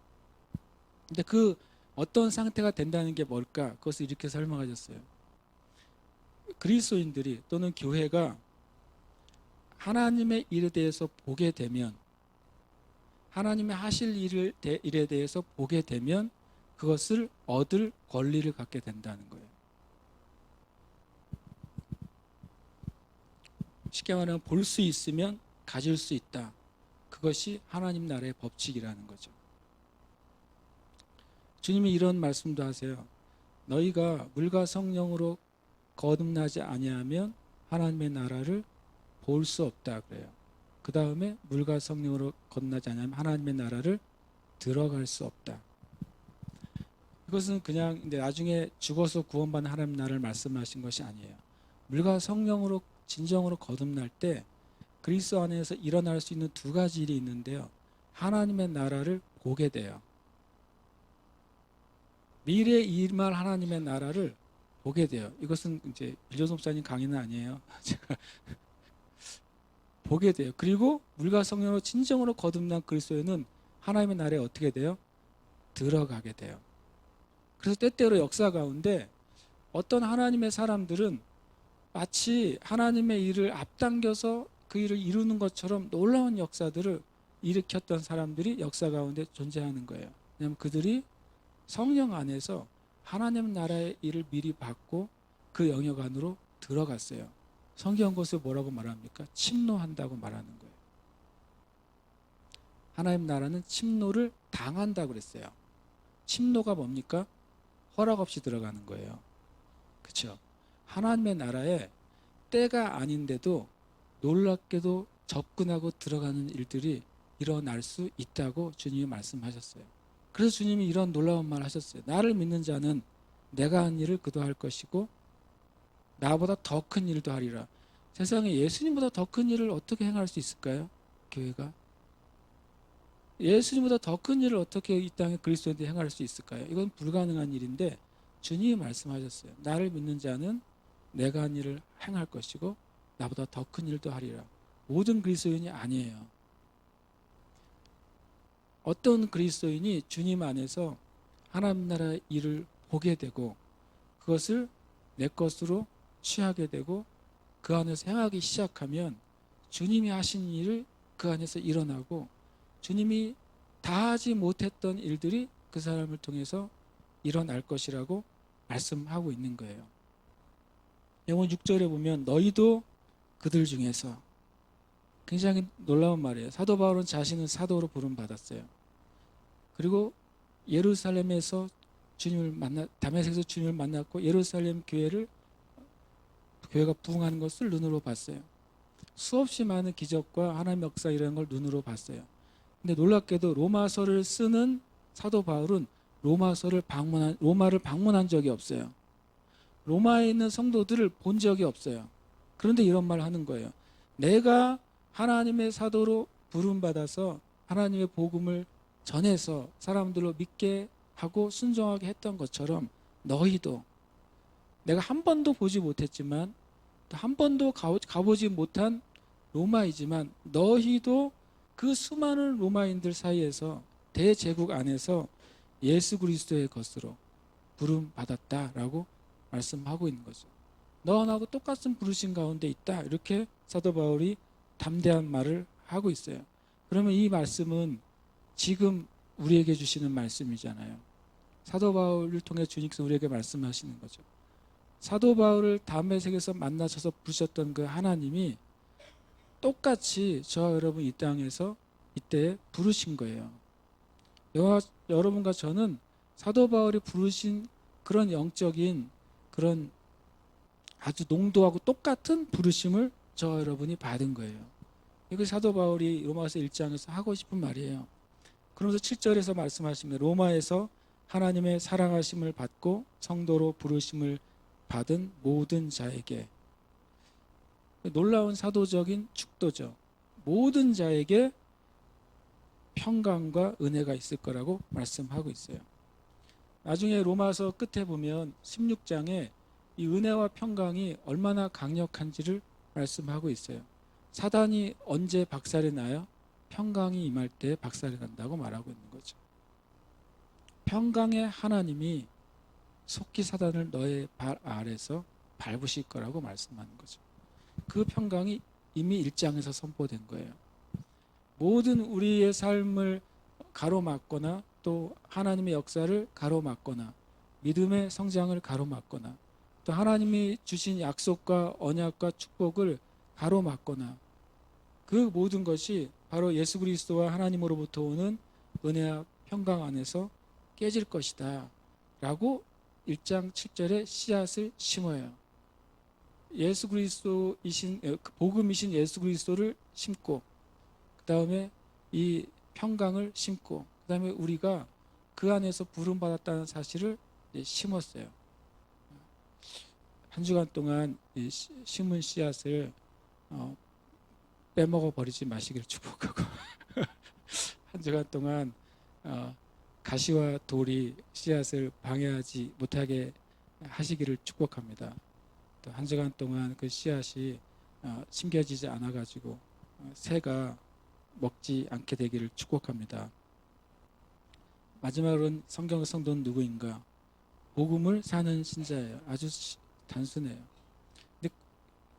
근데 그 어떤 상태가 된다는 게 뭘까? 그것을 이렇게 설명하셨어요. 그리스도인들이 또는 교회가 하나님의 일에 대해서 보게 되면 하나님의 하실 일에 대해서 보게 되면 그것을 얻을 권리를 갖게 된다는 거예요. 쉽게 말하면 볼 수 있으면 가질 수 있다. 그것이 하나님 나라의 법칙이라는 거죠. 주님이 이런 말씀도 하세요. 너희가 물과 성령으로 거듭나지 아니하면 하나님의 나라를 볼 수 없다 그래요. 그 다음에 물과 성령으로 거듭나지 않으면 하나님의 나라를 들어갈 수 없다. 이것은 그냥 나중에 죽어서 구원받는 하나님 나라를 말씀하신 것이 아니에요. 물과 성령으로 진정으로 거듭날 때 그리스도 안에서 일어날 수 있는 두 가지 일이 있는데요. 하나님의 나라를 보게 돼요. 미래에 일말 하나님의 나라를 보게 돼요. 이것은 이제 빌조스 목사님 강의는 아니에요. 제가 보게 돼요. 그리고 물과 성령으로 진정으로 거듭난 그리스도인은 하나님의 나라에 어떻게 돼요? 들어가게 돼요. 그래서 때때로 역사 가운데 어떤 하나님의 사람들은 마치 하나님의 일을 앞당겨서 그 일을 이루는 것처럼 놀라운 역사들을 일으켰던 사람들이 역사 가운데 존재하는 거예요. 왜냐하면 그들이 성령 안에서 하나님 나라의 일을 미리 받고 그 영역 안으로 들어갔어요. 성경 것을 뭐라고 말합니까? 침노한다고 말하는 거예요. 하나님 나라는 침노를 당한다고 그랬어요. 침노가 뭡니까? 허락 없이 들어가는 거예요. 그렇죠? 하나님의 나라에 때가 아닌데도 놀랍게도 접근하고 들어가는 일들이 일어날 수 있다고 주님이 말씀하셨어요. 그래서 주님이 이런 놀라운 말을 하셨어요. 나를 믿는 자는 내가 한 일을 그도 할 것이고 나보다 더 큰 일도 하리라. 세상에 예수님보다 더 큰 일을 어떻게 행할 수 있을까요? 교회가? 예수님보다 더 큰 일을 어떻게 이 땅에 그리스도인들이 행할 수 있을까요? 이건 불가능한 일인데 주님이 말씀하셨어요. 나를 믿는 자는 내가 한 일을 행할 것이고 나보다 더 큰 일도 하리라. 모든 그리스도인이 아니에요. 어떤 그리스도인이 주님 안에서 하나님 나라의 일을 보게 되고 그것을 내 것으로 취하게 되고 그 안에서 행하기 시작하면 주님이 하신 일을 그 안에서 일어나고 주님이 다 하지 못했던 일들이 그 사람을 통해서 일어날 것이라고 말씀하고 있는 거예요. 영혼 6절에 보면 너희도 그들 중에서, 굉장히 놀라운 말이에요. 사도 바울은 자신은 사도로 부름받았어요. 그리고 예루살렘에서 다메섹에서 주님을 만났고 예루살렘 교회가 부흥하는 것을 눈으로 봤어요. 수없이 많은 기적과 하나님의 역사 이런 걸 눈으로 봤어요. 근데 놀랍게도 로마서를 쓰는 사도 바울은 로마를 방문한 적이 없어요. 로마에 있는 성도들을 본 적이 없어요. 그런데 이런 말을 하는 거예요. 내가 하나님의 사도로 부름받아서 하나님의 복음을 전해서 사람들로 믿게 하고 순종하게 했던 것처럼 너희도, 내가 한 번도 보지 못했지만 한 번도 가보지 못한 로마이지만 너희도 그 수많은 로마인들 사이에서 대제국 안에서 예수 그리스도의 것으로 부름받았다라고 말씀하고 있는 거죠. 너와 나하고 똑같은 부르심 가운데 있다, 이렇게 사도 바울이 담대한 말을 하고 있어요. 그러면 이 말씀은 지금 우리에게 주시는 말씀이잖아요. 사도 바울을 통해 주님께서 우리에게 말씀하시는 거죠. 사도 바울을 담메색에서 만나셔서 부르셨던 그 하나님이 똑같이 저와 여러분 이 땅에서 이때 부르신 거예요. 여러분과 저는 사도 바울이 부르신 그런 영적인 그런 아주 농도하고 똑같은 부르심을 저와 여러분이 받은 거예요. 이거 사도 바울이 로마서 1장에서 하고 싶은 말이에요. 그러면서 7절에서 말씀하십니다. 로마에서 하나님의 사랑하심을 받고 성도로 부르심을 받은 모든 자에게, 놀라운 사도적인 축도죠. 모든 자에게 평강과 은혜가 있을 거라고 말씀하고 있어요. 나중에 로마서 끝에 보면 16장에 이 은혜와 평강이 얼마나 강력한지를 말씀하고 있어요. 사단이 언제 박살이 나요? 평강이 임할 때 박살이 난다고 말하고 있는 거죠. 평강의 하나님이 속히 사단을 너의 발 아래서 밟으실 거라고 말씀하는 거죠. 그 평강이 이미 1장에서 선포된 거예요. 모든 우리의 삶을 가로막거나 또 하나님의 역사를 가로막거나 믿음의 성장을 가로막거나 또 하나님이 주신 약속과 언약과 축복을 가로막거나 그 모든 것이 바로 예수 그리스도와 하나님으로부터 오는 은혜와 평강 안에서 깨질 것이다 라고 1장 7절에 씨앗을 심어요. 예수 그리스도이신, 복음이신 예수 그리스도를 심고 그 다음에 이 평강을 심고 그 다음에 우리가 그 안에서 부름받았다는 사실을 심었어요. 한 주간 동안 심은 씨앗을 빼먹어 버리지 마시기를 축복하고 한 주간 동안 가시와 돌이 씨앗을 방해하지 못하게 하시기를 축복합니다. 또 한 주간 동안 그 씨앗이 심겨지지 않아 가지고 새가 먹지 않게 되기를 축복합니다. 마지막으로는 성경의 성도는 누구인가? 복음을 사는 신자예요. 아주 단순해요. 근데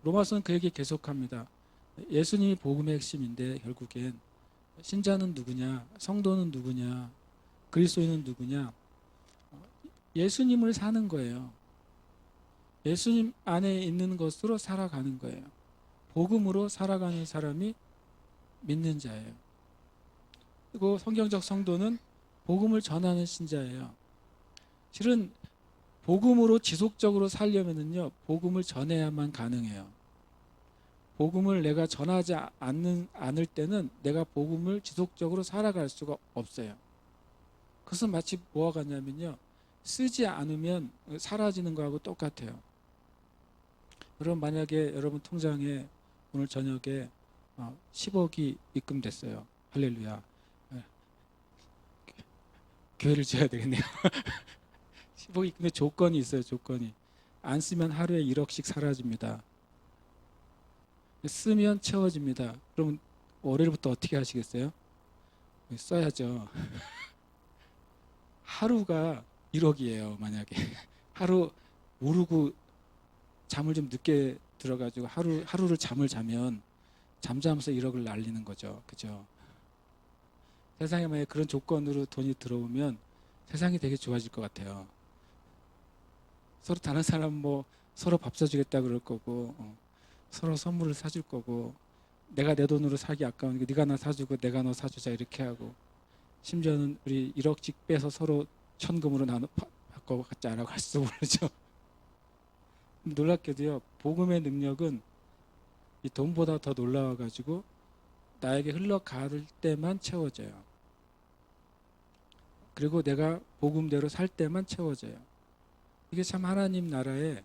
로마서는 그 얘기 계속합니다. 예수님이 복음의 핵심인데 결국엔 신자는 누구냐? 성도는 누구냐? 그리스도인은 누구냐? 예수님을 사는 거예요. 예수님 안에 있는 것으로 살아가는 거예요. 복음으로 살아가는 사람이 믿는 자예요. 그리고 성경적 성도는 복음을 전하는 신자예요. 실은 복음으로 지속적으로 살려면은요, 복음을 전해야만 가능해요. 복음을 내가 전하지 않을 때는 내가 복음을 지속적으로 살아갈 수가 없어요. 그것은 마치 뭐와 같냐면요, 쓰지 않으면 사라지는 거하고 똑같아요. 여러분, 만약에 여러분 통장에 오늘 저녁에 10억이 입금됐어요. 할렐루야. 교회를 지어야 되겠네요. 10억이 입금의 조건이 있어요. 조건이. 안 쓰면 하루에 1억씩 사라집니다. 쓰면 채워집니다. 그럼 월요일부터 어떻게 하시겠어요? 써야죠. 하루가 1억이에요. 만약에 하루 모르고 잠을 좀 늦게 들어가지고 하루를 잠을 자면 잠자면서 1억을 날리는 거죠. 그죠? 세상에 만약에 그런 조건으로 돈이 들어오면 세상이 되게 좋아질 것 같아요. 서로 다른 사람 뭐 서로 밥 사주겠다 그럴 거고, 서로 선물을 사줄 거고, 내가 내 돈으로 사기 아까우니까 네가 나 사주고 내가 너 사주자 이렇게 하고, 심지어는 우리 1억씩 빼서 서로 천금으로 나눠 바꿔 갖자라고 할지도 모르죠. 놀랍게도요, 복음의 능력은 이 돈보다 더 놀라워 가지고 나에게 흘러갈 때만 채워져요. 그리고 내가 복음대로 살 때만 채워져요. 이게 참 하나님 나라의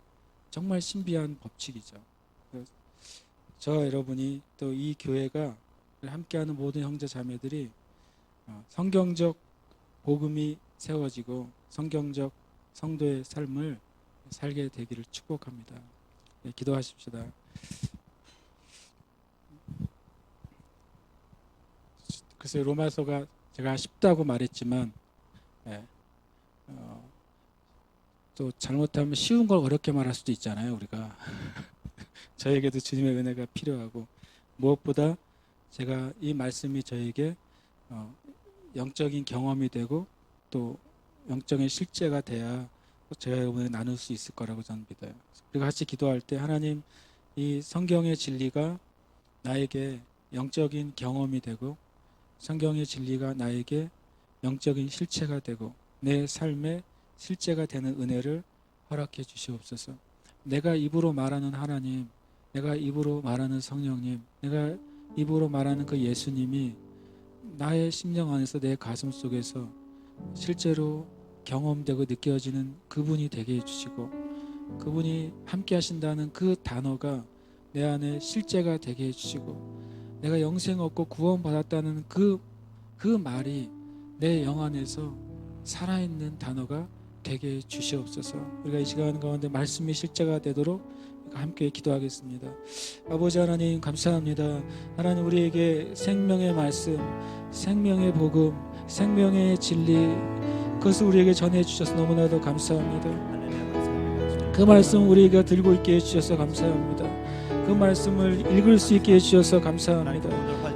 정말 신비한 법칙이죠. 저 여러분이 또 이 교회가 함께하는 모든 형제 자매들이 성경적 복음이 세워지고 성경적 성도의 삶을 살게 되기를 축복합니다. 네, 기도하십시다. 글쎄 로마서가 제가 쉽다고 말했지만 또 잘못하면 쉬운 걸 어렵게 말할 수도 있잖아요. 우리가 저에게도 주님의 은혜가 필요하고 무엇보다 제가 이 말씀이 저에게 영적인 경험이 되고 또 영적인 실제가 돼야 제가 여러분이 나눌 수 있을 거라고 저는 믿어요. 우리가 같이 기도할 때 하나님 이 성경의 진리가 나에게 영적인 경험이 되고 성경의 진리가 나에게 영적인 실체가 되고 내 삶의 실제가 되는 은혜를 허락해 주시옵소서. 내가 입으로 말하는 하나님, 내가 입으로 말하는 성령님, 내가 입으로 말하는 그 예수님이 나의 심령 안에서 내 가슴 속에서 실제로 경험되고 느껴지는 그분이 되게 해주시고 그분이 함께 하신다는 그 단어가 내 안에 실제가 되게 해주시고 내가 영생 얻고 구원받았다는 그 말이 내 영 안에서 살아있는 단어가 되게 주시옵소서. 우리가 이 시간 가운데 말씀이 실제가 되도록 함께 기도하겠습니다. 아버지 하나님 감사합니다. 하나님 우리에게 생명의 말씀, 생명의 복음, 생명의 진리 그것을 우리에게 전해주셔서 너무나도 감사합니다. 그 말씀 우리가 들고 있게 해주셔서 감사합니다. 그 말씀을 읽을 수 있게 해주셔서 감사합니다.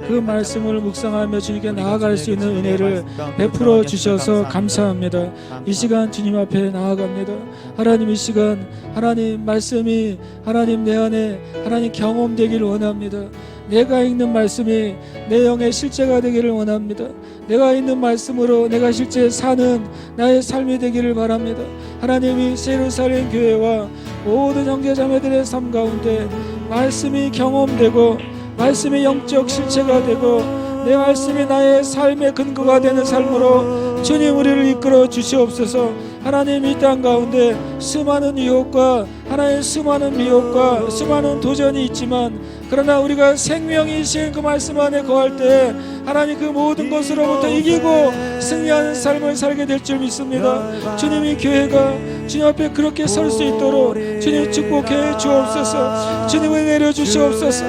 그 말씀을 묵상하며 주님께 나아갈 수 있는 은혜를 베풀어 주셔서 감사합니다. 이 시간 주님 앞에 나아갑니다. 하나님 이 시간 하나님 말씀이 하나님 내 안에 하나님 경험되기를 원합니다. 내가 읽는 말씀이 내 영의 실제가 되기를 원합니다. 내가 있는 말씀으로 내가 실제 사는 나의 삶이 되기를 바랍니다. 하나님이 예루살렘 교회와 모든 형제자매들의 삶 가운데 말씀이 경험되고 말씀이 영적 실체가 되고 내 말씀이 나의 삶의 근거가 되는 삶으로 주님 우리를 이끌어 주시옵소서. 하나님 이 땅 가운데 수많은 유혹과 하나님 수많은 미혹과 수많은 도전이 있지만 그러나 우리가 생명이신 그 말씀 안에 거할 때 하나님 그 모든 것으로부터 이기고 승리하는 삶을 살게 될 줄 믿습니다. 주님이 교회가 주님 앞에 그렇게 설 수 있도록 주님 축복해 주옵소서. 주님 은혜 내려 주시옵소서.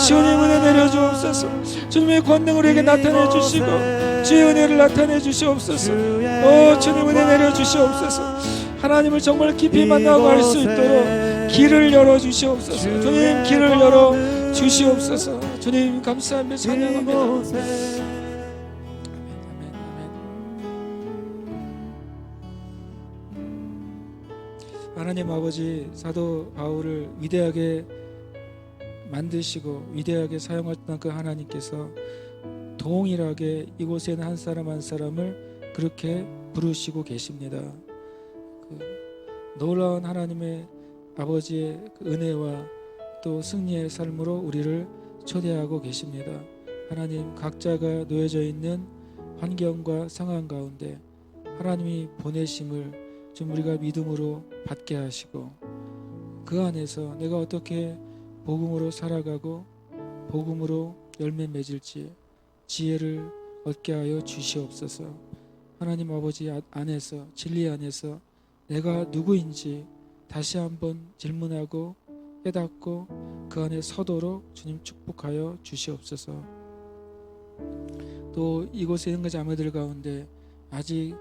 주님 은혜 내려 주옵소서. 주님의 권능 우리에게 나타내 주시고 주의 은혜를 나타내 주시옵소서. 주님 은혜 내려 주시옵소서. 하나님을 정말 깊이 만나고 할 수 있도록 길을 열어 주시옵소서. 주님 길을 열어 주시옵소서. 주님 감사하며 찬양합니다. 하나님 아버지 사도 바울을 위대하게 만드시고 위대하게 사용했던 그 하나님께서 동일하게 이곳에 있는 한 사람 한 사람을 그렇게 부르시고 계십니다. 그 놀라운 하나님의 아버지의 그 은혜와 또 승리의 삶으로 우리를 초대하고 계십니다. 하나님 각자가 놓여져 있는 환경과 상황 가운데 하나님이 보내심을 좀 우리가 믿음으로 받게 하시고 그 안에서 내가 어떻게 복음으로 살아가고 복음으로 열매 맺을지 지혜를 얻게 하여 주시옵소서. 하나님 아버지 안에서 진리 안에서 내가 누구인지 다시 한번 질문하고 깨닫고 그 안에 서도록 주님 축복하여 주시옵소서. 또 이곳에 있는 자매들 가운데 아직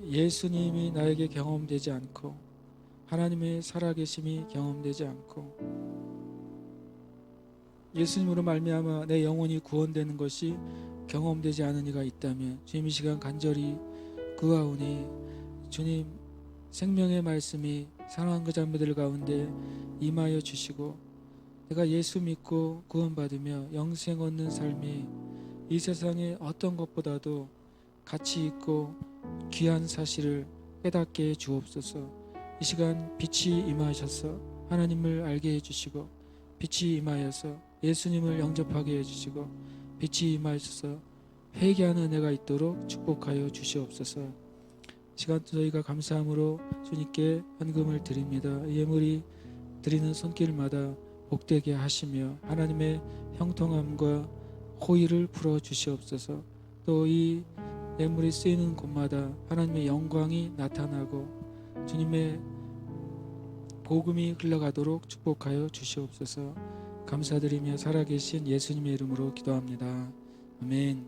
예수님이 나에게 경험되지 않고 하나님의 살아계심이 경험되지 않고 예수님으로 말미암아 내 영혼이 구원되는 것이 경험되지 않은 이가 있다면 주님 이 시간 간절히 구하오니 주님 생명의 말씀이 사랑하는 그 자매들 가운데 임하여 주시고 내가 예수 믿고 구원받으며 영생 얻는 삶이 이 세상의 어떤 것보다도 가치 있고 귀한 사실을 깨닫게 해 주옵소서. 이 시간 빛이 임하셔서 하나님을 알게 해주시고 빛이 임하여서 예수님을 영접하게 해주시고 빛이 임하셔서 회개하는 은혜가 있도록 축복하여 주시옵소서. 시간 저희가 감사함으로 주님께 헌금을 드립니다. 예물이 드리는 손길마다 복되게 하시며 하나님의 형통함과 호의를 풀어 주시옵소서. 또 이 예물이 쓰이는 곳마다 하나님의 영광이 나타나고 주님의 복음이 흘러가도록 축복하여 주시옵소서. 감사드리며 살아계신 예수님의 이름으로 기도합니다. 아멘.